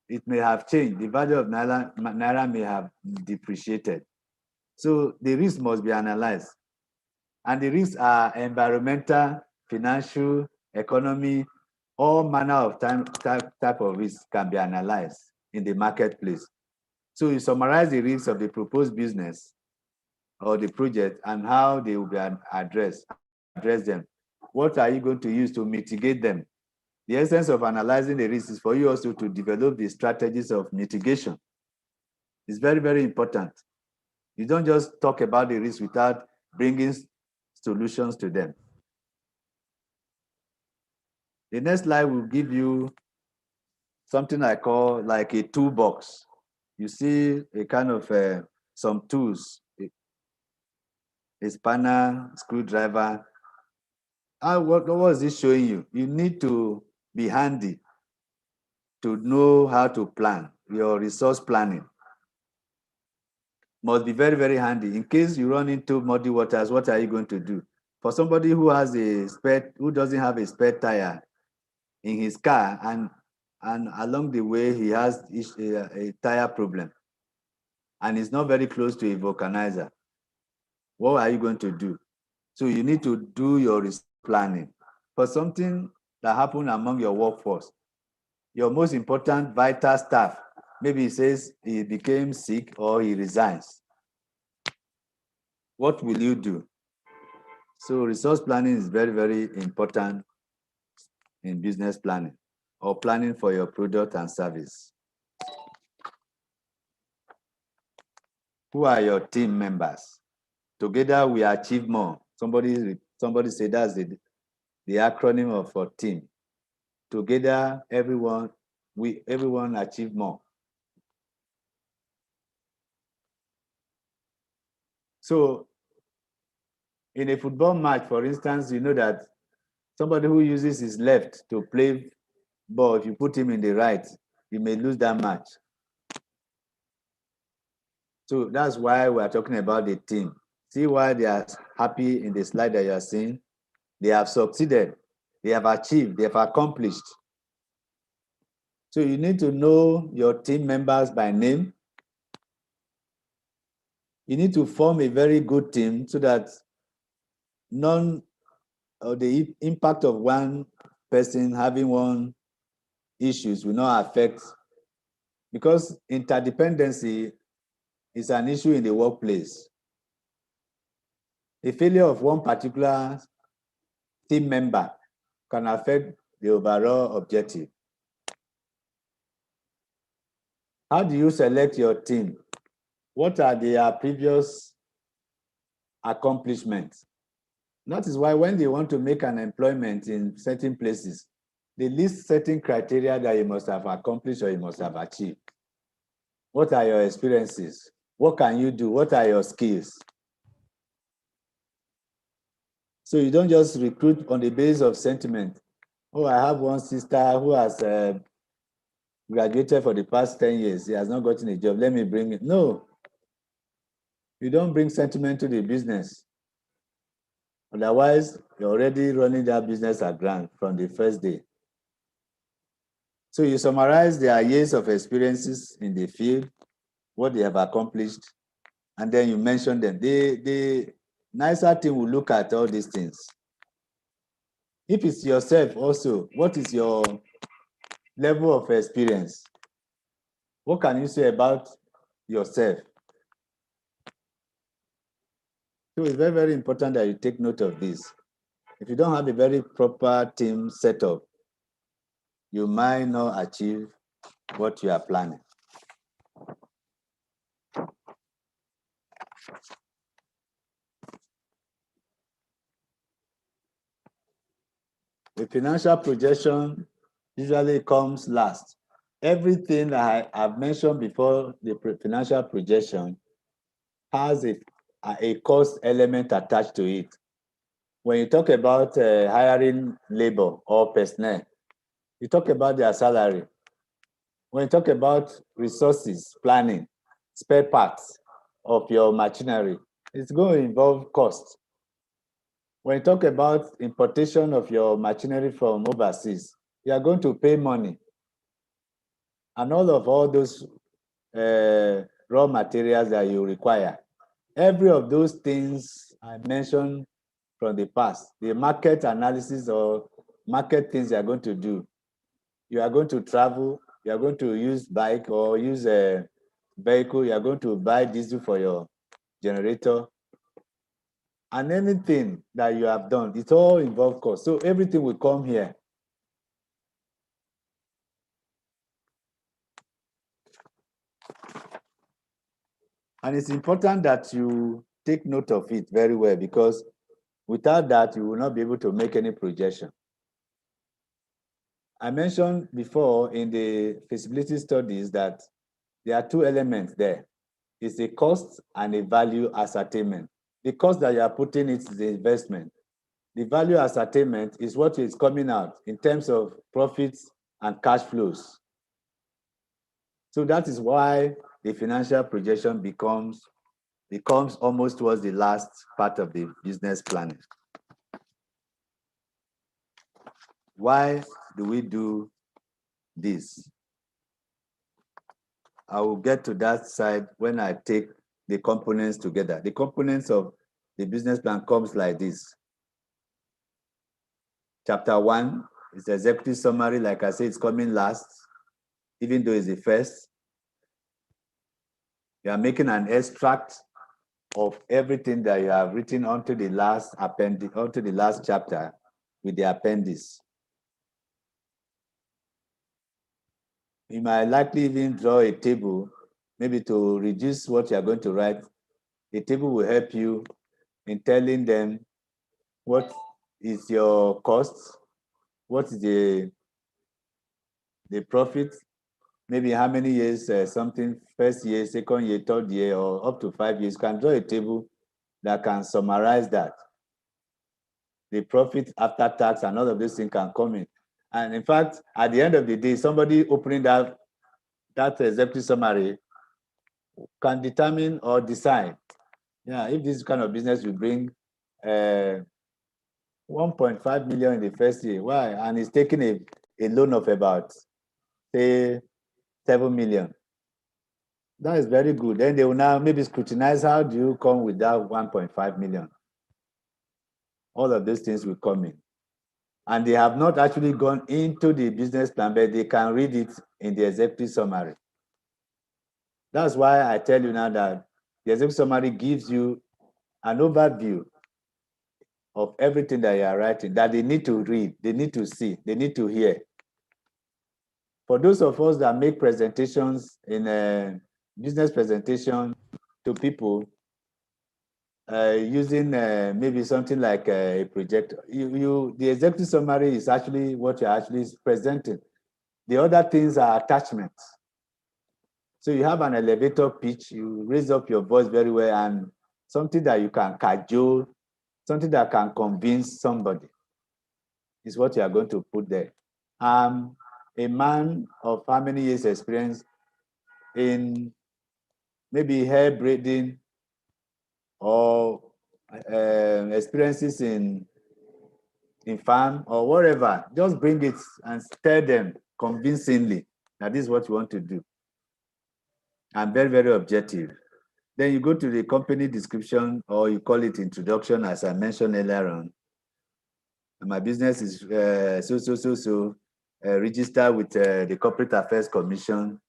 it may have changed. The value of naira may have depreciated. So the risk must be analyzed. And the risks are environmental, financial, economy, all manner of type of risks can be analyzed in the marketplace. So you summarize the risks of the proposed business or the project and how they will be addressed, address them. What are you going to use to mitigate them? The essence of analyzing the risks is for you also to develop the strategies of mitigation. It's very, very important. You don't just talk about the risks without bringing solutions to them. The next slide will give you something I call like a toolbox. You see a kind of some tools, a spanner, screwdriver. What is it showing you? You need to be handy to know how to plan. Your resource planning must be very, very handy. In case you run into muddy waters, what are you going to do? For somebody who has who doesn't have a spare tire in his car, and along the way he has a tire problem, and it's not very close to a vulcanizer, what are you going to do? So you need to do your resource planning. For something that happened among your workforce, your most important vital staff, maybe he says he became sick or he resigns. What will you do? So resource planning is very, very important in business planning or planning for your product and service. Who are your team members? Together we achieve more. Somebody said that's the acronym of a team. Together, everyone achieve more. So in a football match, for instance, you know that somebody who uses his left to play ball, if you put him in the right, he may lose that match. So that's why we are talking about the team. See why they are happy in the slide that you are seeing? They have succeeded, they have achieved, they have accomplished. So you need to know your team members by name. You need to form a very good team so that none of the impact of one person having one issues will not affect, because interdependency is an issue in the workplace. A failure of one particular team member can affect the overall objective. How do you select your team? What are their previous accomplishments? That is why when they want to make an employment in certain places, they list certain criteria that you must have accomplished or you must have achieved. What are your experiences? What can you do? What are your skills? So you don't just recruit on the basis of sentiment. Oh, I have one sister who has graduated for the past 10 years. He has not gotten a job. Let me bring it. No. You don't bring sentiment to the business. Otherwise, you're already running that business aground from the first day. So you summarize their years of experiences in the field, what they have accomplished, and then you mention them. The nicer team will look at all these things. If it's yourself also, what is your level of experience? What can you say about yourself? So it's very, very important that you take note of this. If you don't have a very proper team setup, you might not achieve what you are planning. The financial projection usually comes last. Everything that I've mentioned before, the financial projection has a cost element attached to it. When you talk about hiring labor or personnel, you talk about their salary. When you talk about resources, planning, spare parts of your machinery, it's going to involve cost. When you talk about importation of your machinery from overseas, you are going to pay money. and all those raw materials that you require. Every of those things I mentioned from the past, the market analysis or market things you are going to do. You are going to travel, you are going to use bike or use a vehicle, you are going to buy diesel for your generator, and anything that you have done, it all involves cost. So everything will come here. And it's important that you take note of it very well, because without that, you will not be able to make any projection. I mentioned before in the feasibility studies that there are two elements there. It's a cost and a value ascertainment. The cost that you are putting is the investment. The value ascertainment is what is coming out in terms of profits and cash flows. So that is why the financial projection becomes almost towards the last part of the business planning. Why do we do this? I will get to that side when I take the components together. The components of the business plan comes like this. Chapter 1 is the executive summary. Like I said, it's coming last, even though it's the first. You are making an extract of everything that you have written onto the last appendix, onto the last chapter with the appendix. You might likely even draw a table, maybe to reduce what you are going to write. A table will help you in telling them what is your cost, what is the profit, maybe how many years something, first year, second year, third year, or up to 5 years. You can draw a table that can summarize that. The profit after tax and all of these things can come in. And in fact, at the end of the day, somebody opening that executive summary can determine or decide, yeah, if this kind of business will bring 1.5 million in the first year. Why? And it's taking a loan of about, say, 7 million. That is very good. Then they will now maybe scrutinize, how do you come with that 1.5 million? All of those things will come in. And they have not actually gone into the business plan, but they can read it in the executive summary. That's why I tell you now that the executive summary gives you an overview of everything that you are writing, that they need to read, they need to see, they need to hear. For those of us that make presentations in a business presentation to people, using maybe something like a projector, the executive summary is actually what you're actually presenting. The other things are attachments. So you have an elevator pitch, you raise up your voice very well, and something that you can cajole, something that can convince somebody is what you are going to put there. A man of how many years experience in maybe hair braiding or experiences in farm or whatever. Just bring it and tell them convincingly that this is what you want to do. And very, very objective. Then you go to the company description, or you call it introduction, as I mentioned earlier on. My business is registered with the Corporate Affairs Commission,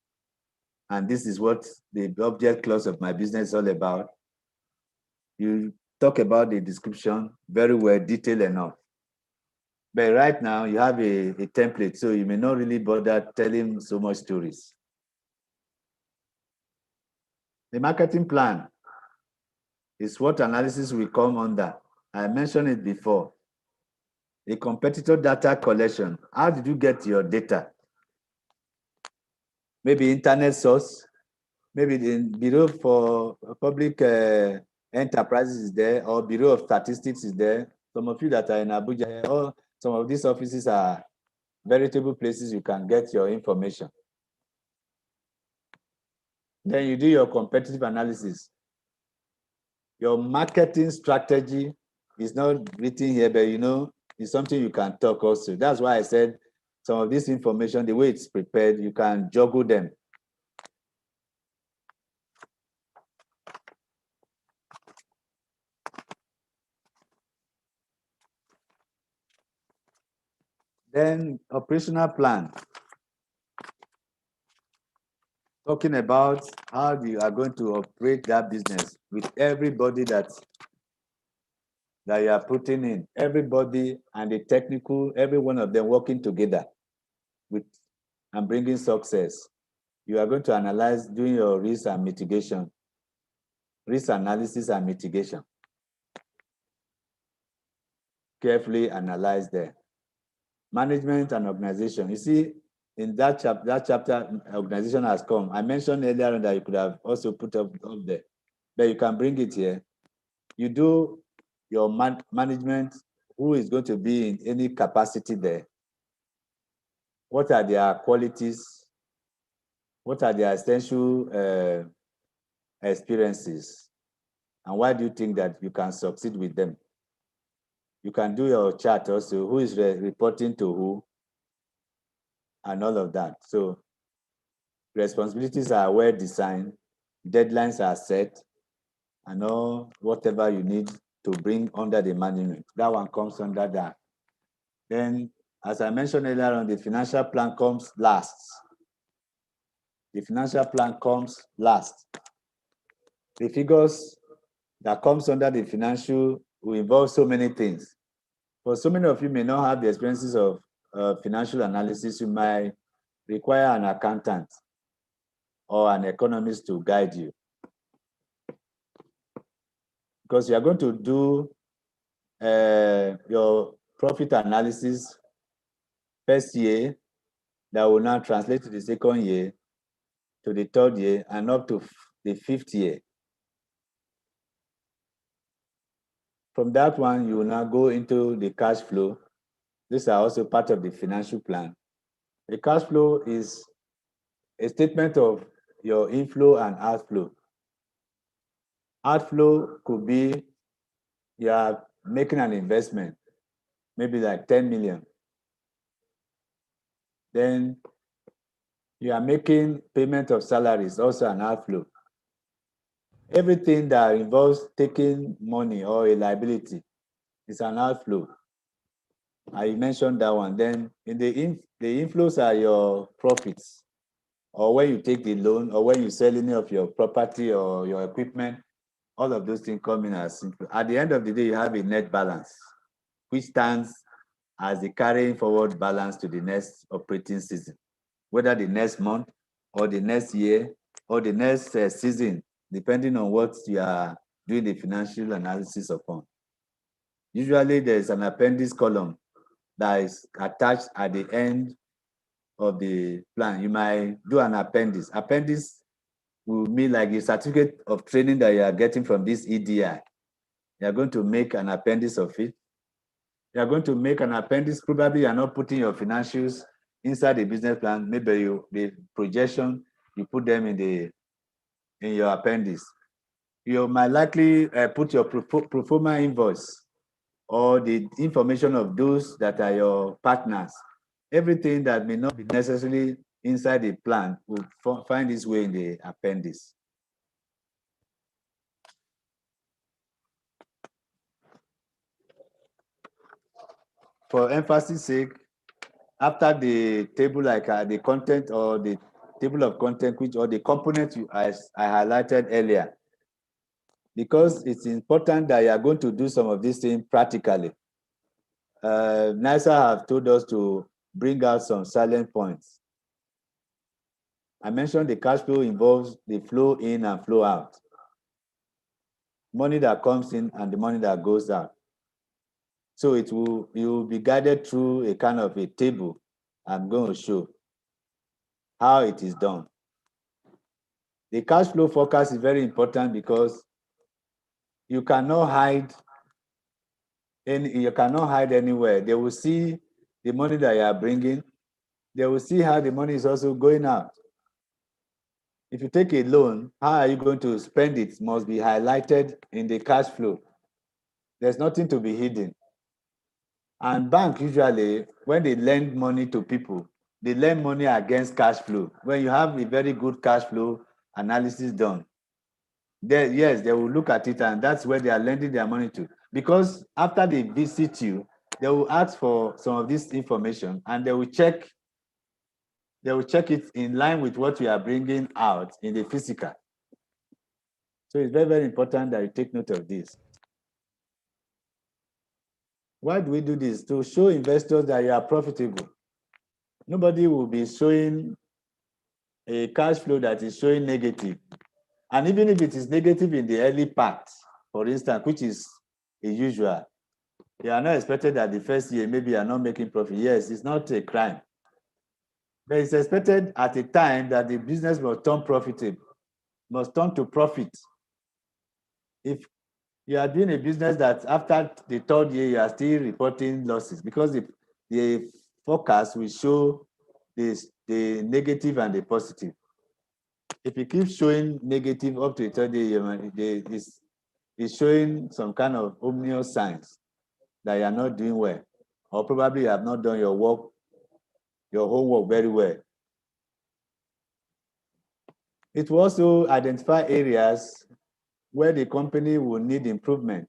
and this is what the object clause of my business is all about. You talk about the description very well, detailed enough. But right now you have a template, so you may not really bother telling so much stories. The marketing plan is what analysis will come under. I mentioned it before. The competitor data collection. How did you get your data? Maybe internet source, maybe the Bureau for Public Enterprises is there, or Bureau of Statistics is there. Some of you that are in Abuja, or some of these offices are veritable places you can get your information. Then you do your competitive analysis. Your marketing strategy is not written here, but it's something you can talk also. That's why I said some of this information, the way it's prepared, you can juggle them. Then operational plan. Talking about how you are going to operate that business with everybody that you are putting in, everybody and the technical, every one of them working together with and bringing success. You are going to analyze, doing your risk and mitigation, risk analysis and mitigation. Carefully analyze them. Management and organization. You see, in that chapter, organization has come. I mentioned earlier on that you could have also put up there, but you can bring it here. You do your management, who is going to be in any capacity there. What are their qualities? What are their essential experiences? And why do you think that you can succeed with them? You can do your chart also, who is reporting to who, and all of that. So responsibilities are well designed, deadlines are set, and all whatever you need to bring under the management. That one comes under that. Then, as I mentioned earlier on, the financial plan comes last. The financial plan comes last. The figures that comes under the financial will involve so many things. For so many of you may not have the experiences of financial analysis, you might require an accountant or an economist to guide you. Because you are going to do your profit analysis first year, that will now translate to the second year, to the third year, and up to the fifth year. From that one, you will now go into the cash flow. These are also part of the financial plan. The cash flow is a statement of your inflow and outflow. Outflow could be you are making an investment, maybe like 10 million. Then you are making payment of salaries, also an outflow. Everything that involves taking money or a liability is an outflow. I mentioned that one. Then in the inflows are your profits, or when you take the loan, or when you sell any of your property or your equipment, all of those things come in as simple. At the end of the day, you have a net balance, which stands as the carrying forward balance to the next operating season, whether the next month or the next year or the next season, depending on what you are doing the financial analysis upon. Usually there's an appendix column that is attached at the end of the plan. You might do an appendix. Appendix will mean like a certificate of training that you are getting from this EDI. You are going to make an appendix of it. You are going to make an appendix. Probably you are not putting your financials inside the business plan. Maybe the projection, you put them in your appendix. You might likely put your pro forma invoice or the information of those that are your partners. Everything that may not be necessarily inside the plan will find its way in the appendix. For emphasis sake, after the table, like the content or the table of content, which or the component I highlighted earlier, because it's important that you are going to do some of these things practically. NISA have told us to bring out some salient points. I mentioned the cash flow involves the flow in and flow out. Money that comes in and the money that goes out. So you will be guided through a kind of a table. I'm going to show how it is done. The cash flow forecast is very important because you cannot hide anywhere. They will see the money that you are bringing. They will see how the money is also going out. If you take a loan, how are you going to spend it must be highlighted in the cash flow. There's nothing to be hidden. And bank usually, when they lend money to people, they lend money against cash flow. When you have a very good cash flow analysis done, yes, they will look at it, and that's where they are lending their money to. Because after they visit you, they will ask for some of this information, and they will check it in line with what you are bringing out in the physical. So it's very, very important that you take note of this. Why do we do this? To show investors that you are profitable. Nobody will be showing a cash flow that is showing negative. And even if it is negative in the early part, for instance, which is a usual, you are not expected that the first year, maybe you are not making profit. Yes, it's not a crime. But it's expected at a time that the business must turn profitable, must turn to profit. If you are doing a business that after the third year, you are still reporting losses, because the forecast will show the negative and the positive. If you keep showing negative up to the third year, it's showing some kind of ominous signs that you are not doing well, or probably you have not done your work, your homework very well. It will also identify areas where the company will need improvement,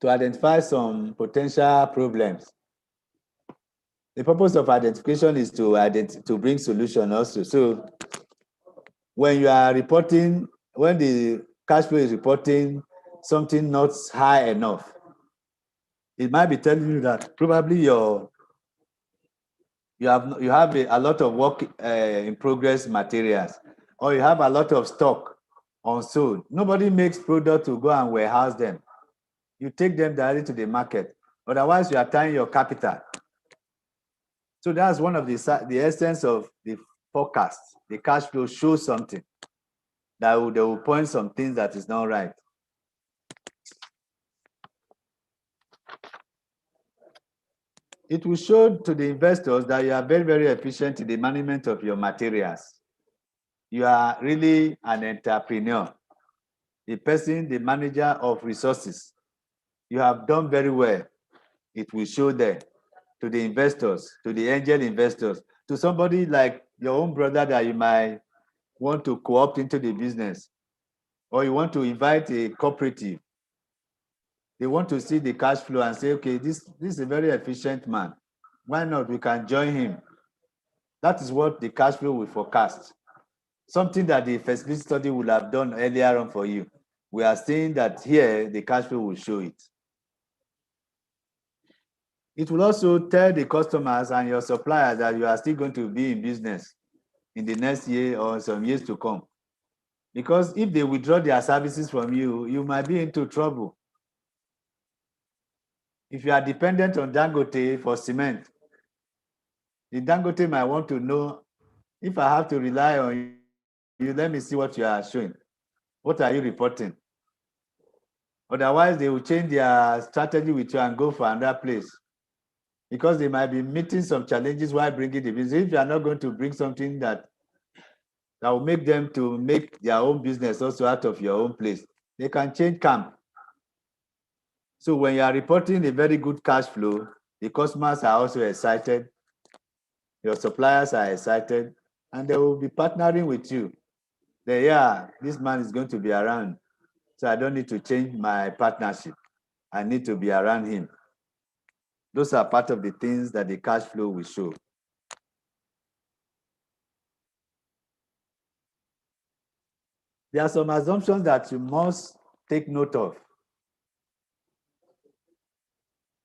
to identify some potential problems. The purpose of identification is to bring solution also. So when you are reporting, when the cash flow is reporting something not high enough, it might be telling you that probably you have a lot of work in progress materials, or you have a lot of stock unsold. Nobody makes product to go and warehouse them. You take them directly to the market. Otherwise, you are tying your capital. So that's one of the essence of the forecast. The cash flow shows something that they will point some things that is not right. It will show to the investors that you are very, very efficient in the management of your materials. You are really an entrepreneur, the person, the manager of resources. You have done very well. It will show there to the investors, to the angel investors, to somebody like your own brother that you might want to co-opt into the business, or you want to invite a cooperative. They want to see the cash flow and say, okay, this is a very efficient man. Why not? We can join him. That is what the cash flow will forecast. Something that the feasibility study would have done earlier on for you. We are saying that here the cash flow will show it. It will also tell the customers and your suppliers that you are still going to be in business in the next year or some years to come. Because if they withdraw their services from you, you might be into trouble. If you are dependent on Dangote for cement, the Dangote might want to know, if I have to rely on you, let me see what you are showing. What are you reporting? Otherwise, they will change their strategy with you and go for another place, because they might be meeting some challenges while bringing the business. If you are not going to bring something that will make them to make their own business also out of your own place, they can change camp. So when you are reporting a very good cash flow, the customers are also excited, your suppliers are excited, and they will be partnering with you. Yeah, this man is going to be around, so I don't need to change my partnership. I need to be around him. Those are part of the things that the cash flow will show. There are some assumptions that you must take note of.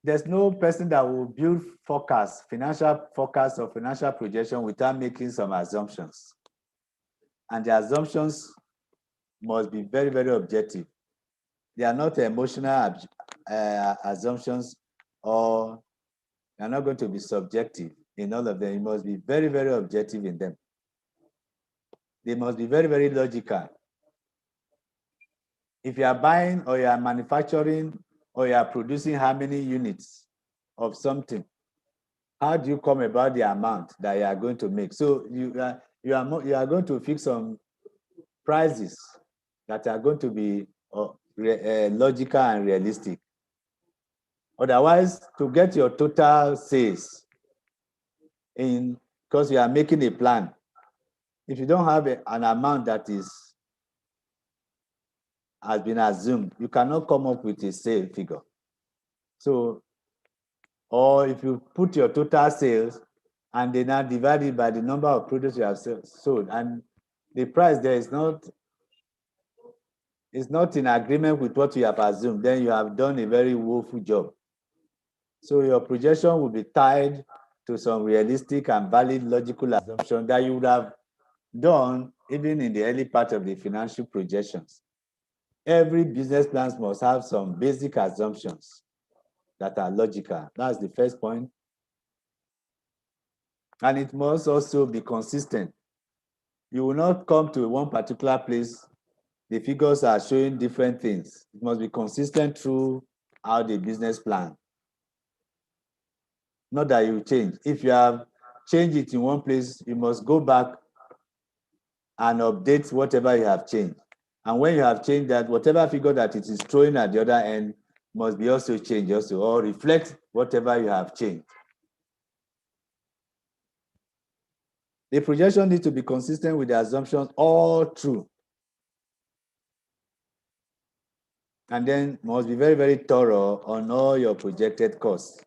There's no person that will build forecast, financial forecast or financial projection without making some assumptions. And the assumptions must be very, very objective. They are not emotional assumptions, or they're not going to be subjective in all of them. You must be very, very objective in them. They must be very, very logical. If you are buying or you are manufacturing or you are producing how many units of something, how do you come about the amount that you are going to make? So you are going to fix some prices that are going to be logical and realistic. Otherwise, to get your total sales in, because you are making a plan, if you don't have an amount that has been assumed, you cannot come up with a sale figure. So, or if you put your total sales and then now divide it by the number of products you have sold, and the price there is not in agreement with what you have assumed, then you have done a very woeful job. So your projection will be tied to some realistic and valid logical assumption that you would have done even in the early part of the financial projections. Every business plan must have some basic assumptions that are logical. That's the first point. And it must also be consistent. You will not come to one particular place, the figures are showing different things. It must be consistent throughout the business plan. Not that you change. If you have changed it in one place, you must go back and update whatever you have changed. And when you have changed that, whatever figure that it is throwing at the other end must be also changed also, or reflect whatever you have changed. The projection needs to be consistent with the assumptions all through. And then must be very, very thorough on all your projected costs.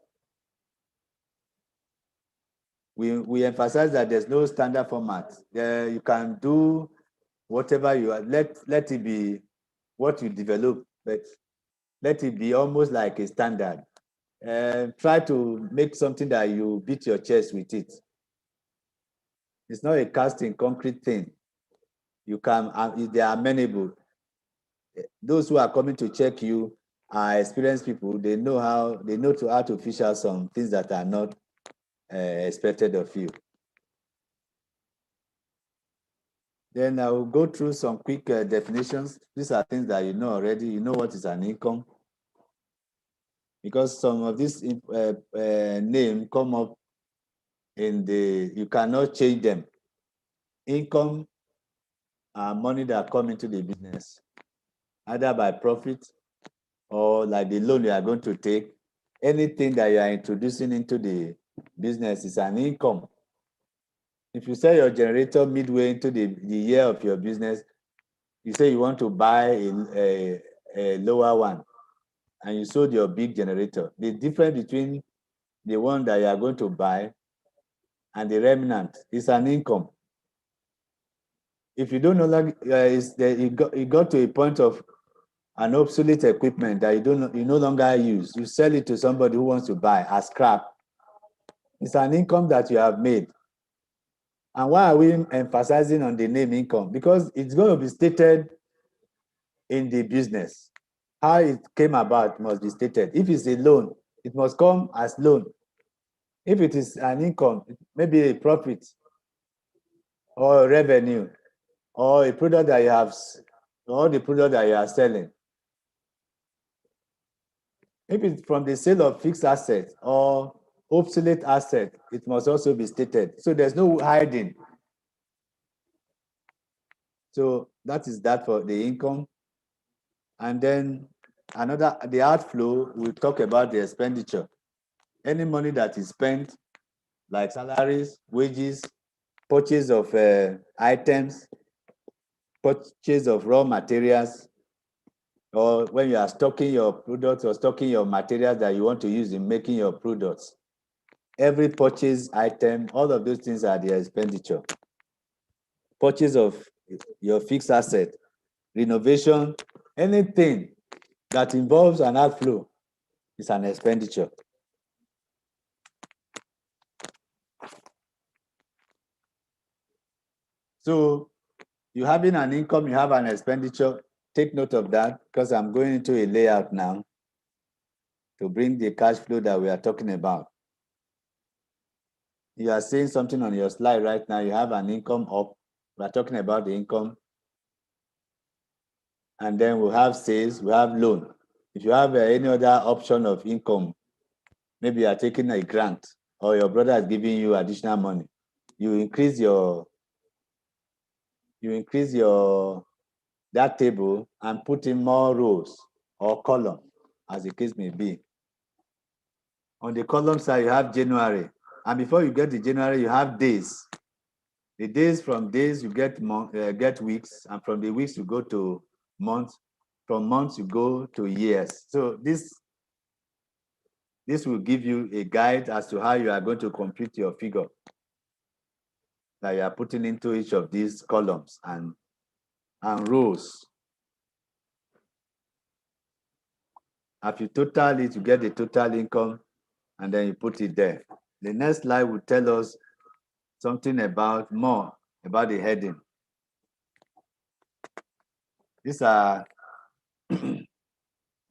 We emphasize that there's no standard format. You can do whatever you are. Let it be what you develop, but let it be almost like a standard. Try to make something that you beat your chest with it. It's not a cast in concrete thing. You can, they are amenable. Those who are coming to check you are experienced people. They know how to fish out some things that are not expected of you. Then I will go through some quick definitions. These are things that you know already. You know what is an income, because some of these names come up you cannot change them. Income are money that come into the business, either by profit or like the loan you are going to take. Anything that you are introducing into the business is an income. If you sell your generator midway into the year of your business, you say you want to buy a lower one, and you sold your big generator. The difference between the one that you are going to buy and the remnant is an income. If you don't know, like, it got to a point of an obsolete equipment that you no longer use, you sell it to somebody who wants to buy as scrap. It's an income that you have made. And why are we emphasizing on the name income? Because it's going to be stated in the business. How it came about must be stated. If it's a loan, it must come as loan. If it is an income, maybe a profit or a revenue or a product that you have, or the product that you are selling. If it's from the sale of fixed assets or obsolete asset, it must also be stated. So there's no hiding. So that is that for the income. And then the outflow, we talk about the expenditure. Any money that is spent, like salaries, wages, purchase of items, purchase of raw materials, or when you are stocking your products or stocking your materials that you want to use in making your products. Every purchase item, all of those things are the expenditure. Purchase of your fixed asset, renovation, anything that involves an outflow is an expenditure. So you having an income, you have an expenditure. Take note of that, because I'm going into a layout now to bring the cash flow that we are talking about. You are saying something on your slide right now. You have an income up. We are talking about the income. And then we have sales, we have loan. If you have any other option of income, maybe you are taking a grant or your brother is giving you additional money, you increase that table and put in more rows or column, as the case may be. On the column side, you have January. And before you get to January, you have days. The days, from days, you get weeks. And from the weeks, you go to months. From months, you go to years. So this will give you a guide as to how you are going to compute your figure that you are putting into each of these columns and rows. If you total it, you get the total income, and then you put it there. The next slide will tell us something more about the heading. These are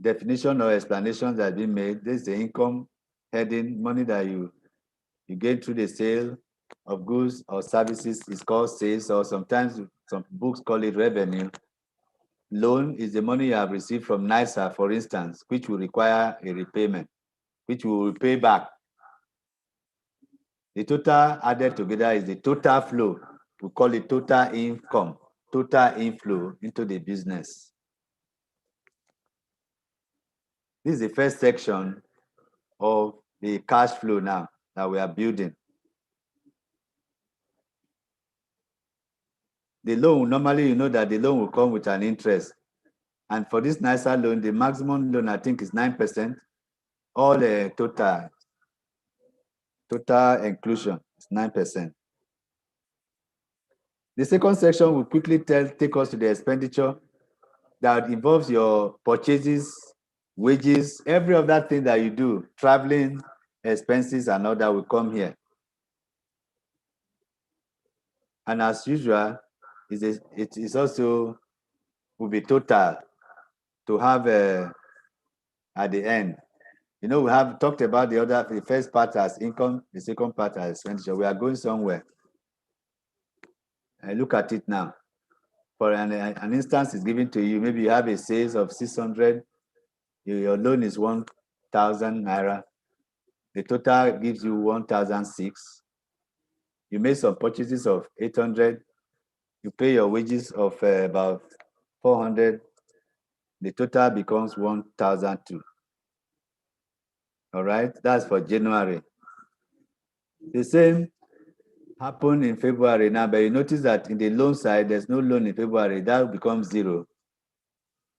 definition or explanations that have been made. This is the income heading. Money that you gain through the sale of goods or services is called sales, or sometimes some books call it revenue. Loan is the money you have received from NISA, for instance, which will require a repayment, which we will pay back. The total added together is the total flow. We call it total income, total inflow into the business. This is the first section of the cash flow now that we are building. The loan, normally you know that the loan will come with an interest. And for this NISA loan, the maximum loan I think is 9%. All the total inclusion is 9%. The second section will quickly take us to the expenditure that involves your purchases, wages, every other thing that you do, traveling, expenses, and all that will come here. And as usual, it is also will be total to have at the end. You know, we have talked about the first part as income, the second part as expenditure. We are going somewhere. Look at it now. For an instance is given to you, maybe you have a sales of 600, your loan is 1,000 naira. The total gives you 1,006. You made some purchases of 800. You pay your wages of about 400. The total becomes 1,002. All right, that's for January. The same happened in February now, but you notice that in the loan side, there's no loan in February. That becomes 0.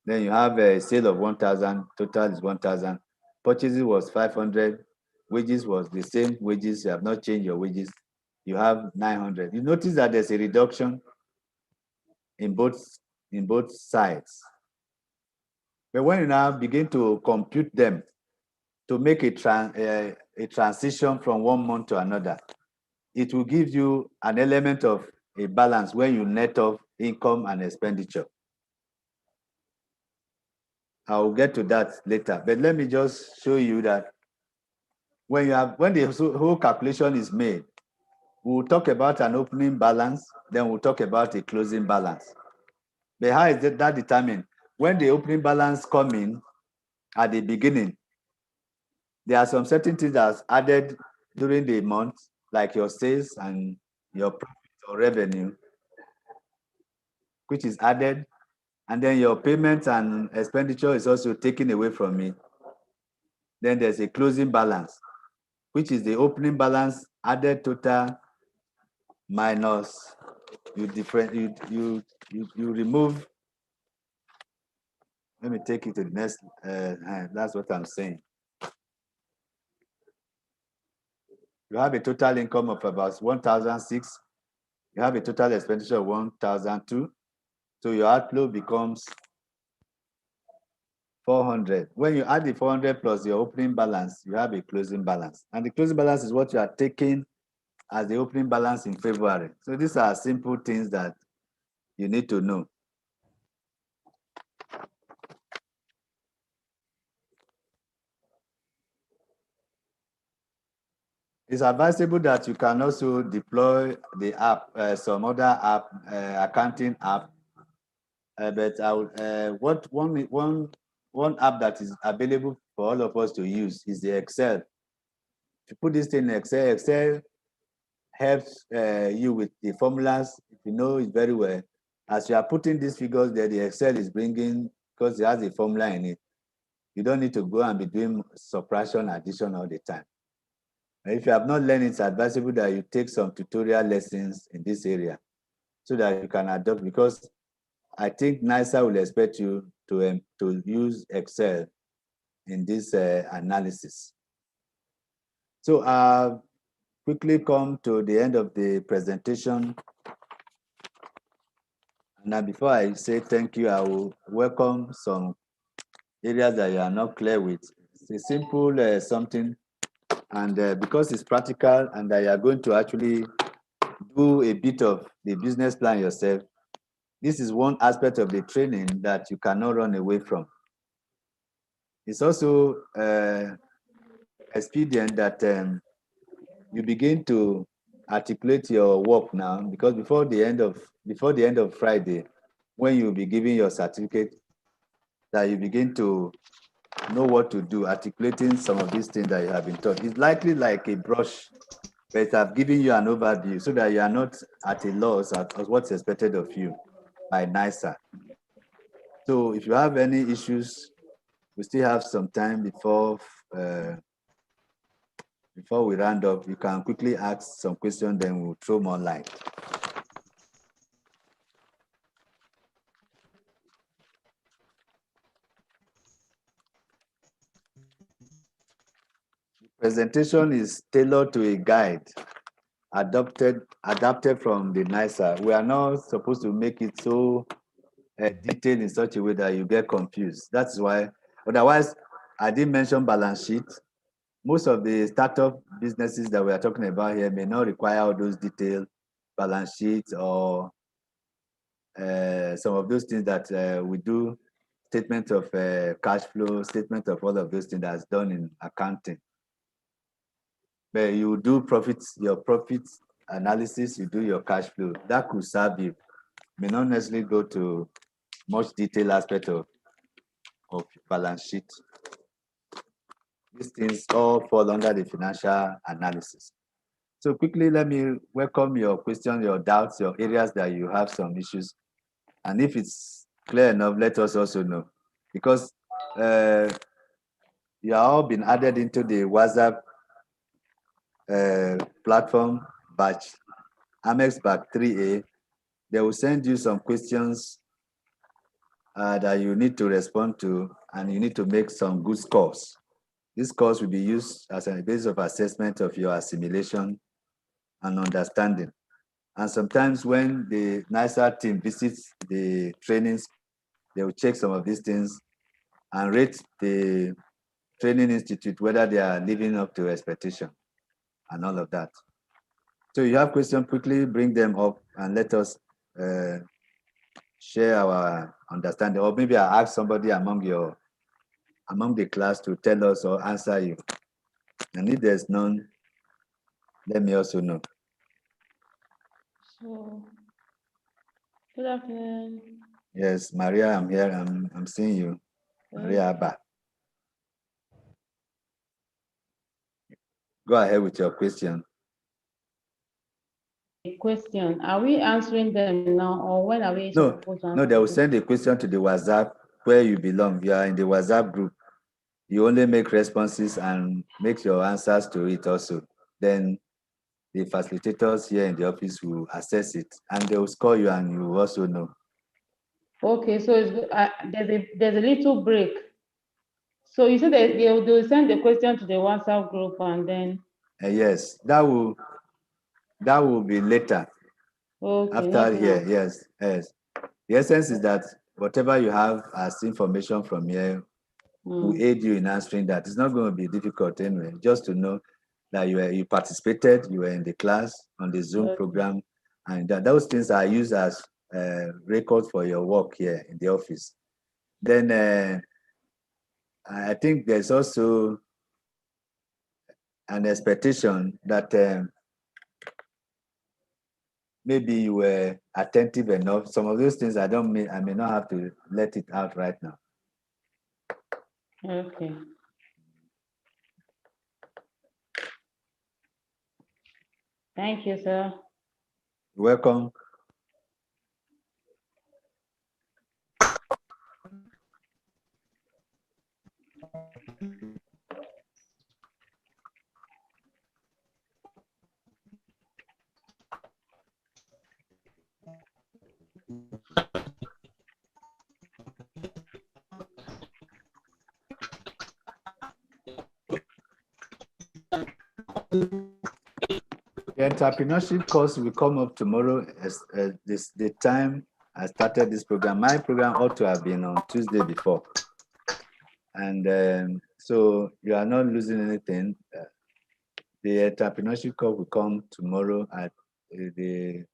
Then you have a sale of 1,000. Total is 1,000. Purchases was 500. Wages was the same wages. You have not changed your wages. You have 900. You notice that there's a reduction in both sides. But when you now begin to compute them to make a transition from one month to another, it will give you an element of a balance when you net off income and expenditure. I'll get to that later, but let me just show you that when the whole calculation is made, we'll talk about an opening balance, then we'll talk about a closing balance. But how is that determined? When the opening balance come in at the beginning, there are some certain things that's added during the month, like your sales and your profit or revenue, which is added, and then your payments and expenditure is also taken away from it. Then there's a closing balance, which is the opening balance added total minus you remove. Let me take it to the next. That's what I'm saying. You have a total income of about 1,006. You have a total expenditure of 1,002. So your outflow becomes 400. When you add the 400 plus your opening balance, you have a closing balance. And the closing balance is what you are taking as the opening balance in February. So these are simple things that you need to know. It's advisable that you can also deploy the app, some other app, accounting app. But I would, one app that is available for all of us to use is the Excel. If you put this in Excel helps you with the formulas. If you know it very well, as you are putting these figures there, the Excel is bringing, because it has a formula in it. You don't need to go and be doing subtraction, addition all the time. If you have not learned, it's advisable that you take some tutorial lessons in this area so that you can adopt, because I think NISA will expect you to use Excel in this analysis. So quickly come to the end of the presentation. Now, before I say thank you, I will welcome some areas that you are not clear with. It's a simple something, and because it's practical and that you are going to actually do a bit of the business plan yourself, this is one aspect of the training that you cannot run away from. It's also expedient that you begin to articulate your work now, because before the end of Friday, when you'll be giving your certificate, that you begin to know what to do, articulating some of these things that you have been taught. It's likely like a brush, but I've given you an overview so that you are not at a loss at what's expected of you by NISA. So if you have any issues, we still have some time before we round up. You can quickly ask some questions, then we'll throw more light. Presentation is tailored to a guide adapted from the NISA. We are not supposed to make it so detailed in such a way that you get confused. That's why, otherwise, I didn't mention balance sheet. Most of the startup businesses that we are talking about here may not require all those detailed balance sheets or some of those things that we do, statement of cash flow, statement of all of those things that's done in accounting. But you do your profits analysis, you do your cash flow. That could serve you. May not necessarily go to much detailed aspect of balance sheet. These things all fall under the financial analysis. So quickly, let me welcome your questions, your doubts, your areas that you have some issues. And if it's clear enough, let us also know. Because you have all been added into the WhatsApp platform batch, Amex batch 3A. They will send you some questions that you need to respond to, and you need to make some good scores. This course will be used as a basis of assessment of your assimilation and understanding. And sometimes when the NISA team visits the trainings, they will check some of these things and rate the training institute whether they are living up to expectation and all of that. So you have questions, quickly bring them up and let us share our understanding. Or maybe I'll ask somebody among the class to tell us or answer you. And if there's none, let me also know. So, good afternoon. Yes, Maria, I'm here. I'm seeing you. Maria Abba. Go ahead with your question. Question: are we answering them now, or when are we supposed to answer? No, they will send a question to the WhatsApp where you belong. You are in the WhatsApp group. You only make responses and make your answers to it also. Then the facilitators here in the office will assess it and they will score you, and you will also know. Okay, so there's a little break. So you said that they'll send the question to the WhatsApp group, and then. Yes, that will be later. Okay, After here, yes. The essence is that whatever you have as information from here will aid you in answering that. It's not going to be difficult anyway, just to know that you participated, you were in the class on the Zoom program, and that those things are used as records for your work here in the office. Then I think there's also an expectation that maybe you were attentive enough. Some of those things I may not have to let it out right now. Okay. Thank you, sir. You're welcome. The entrepreneurship course will come up tomorrow. As the time I started this program, my program ought to have been on Tuesday before, and so you are not losing anything. The entrepreneurship course will come tomorrow. At the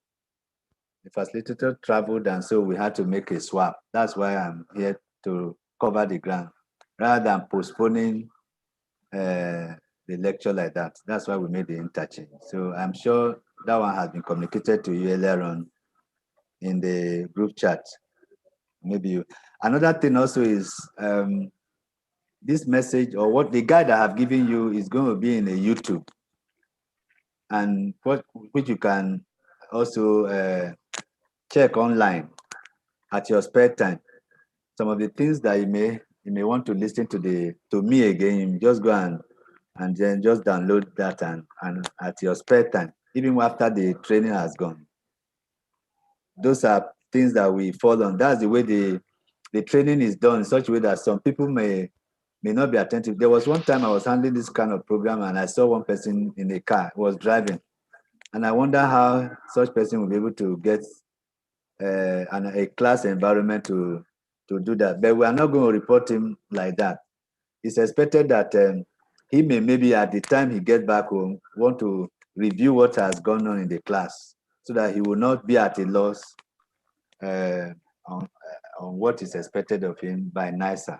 facilitator traveled, and so we had to make a swap. That's why I'm here to cover the ground, rather than postponing the lecture like that. That's why we made the interchange. So I'm sure that one has been communicated to you earlier on in the group chat. Maybe you. Another thing also is this message, or what the guide I have given you is going to be in a YouTube, and which you can also check online at your spare time. Some of the things that you may want to listen to me again, you just go and then just download that and at your spare time, even after the training has gone. Those are things that we follow on. That's the way the training is done in such a way that some people may not be attentive. There was one time I was handling this kind of program and I saw one person in a car was driving, and I wonder how such person will be able to get a class environment to do that. But we are not going to report him like that. It's expected that he may maybe at the time he gets back home want to review what has gone on in the class so that he will not be at a loss on what is expected of him by NISA.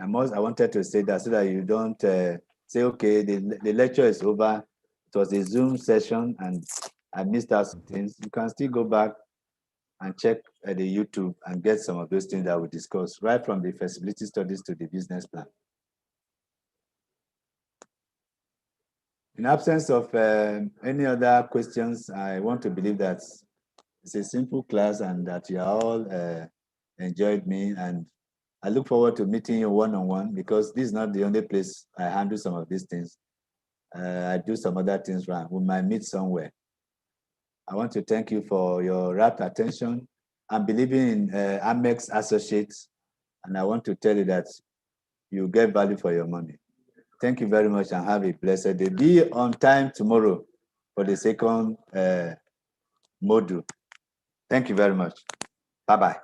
I wanted to say that so that you don't say, okay, the lecture is over. It was a Zoom session and I missed out some things. You can still go back and check the YouTube and get some of those things that we discussed, right from the feasibility studies to the business plan. In absence of any other questions, I want to believe that it's a simple class and that you all enjoyed me. And I look forward to meeting you one-on-one because this is not the only place I handle some of these things. I do some other things around. We might meet somewhere. I want to thank you for your rapt attention. I'm believing in Amex Associates, and I want to tell you that you get value for your money. Thank you very much and have a blessed day. Be on time tomorrow for the second module. Thank you very much. Bye-bye.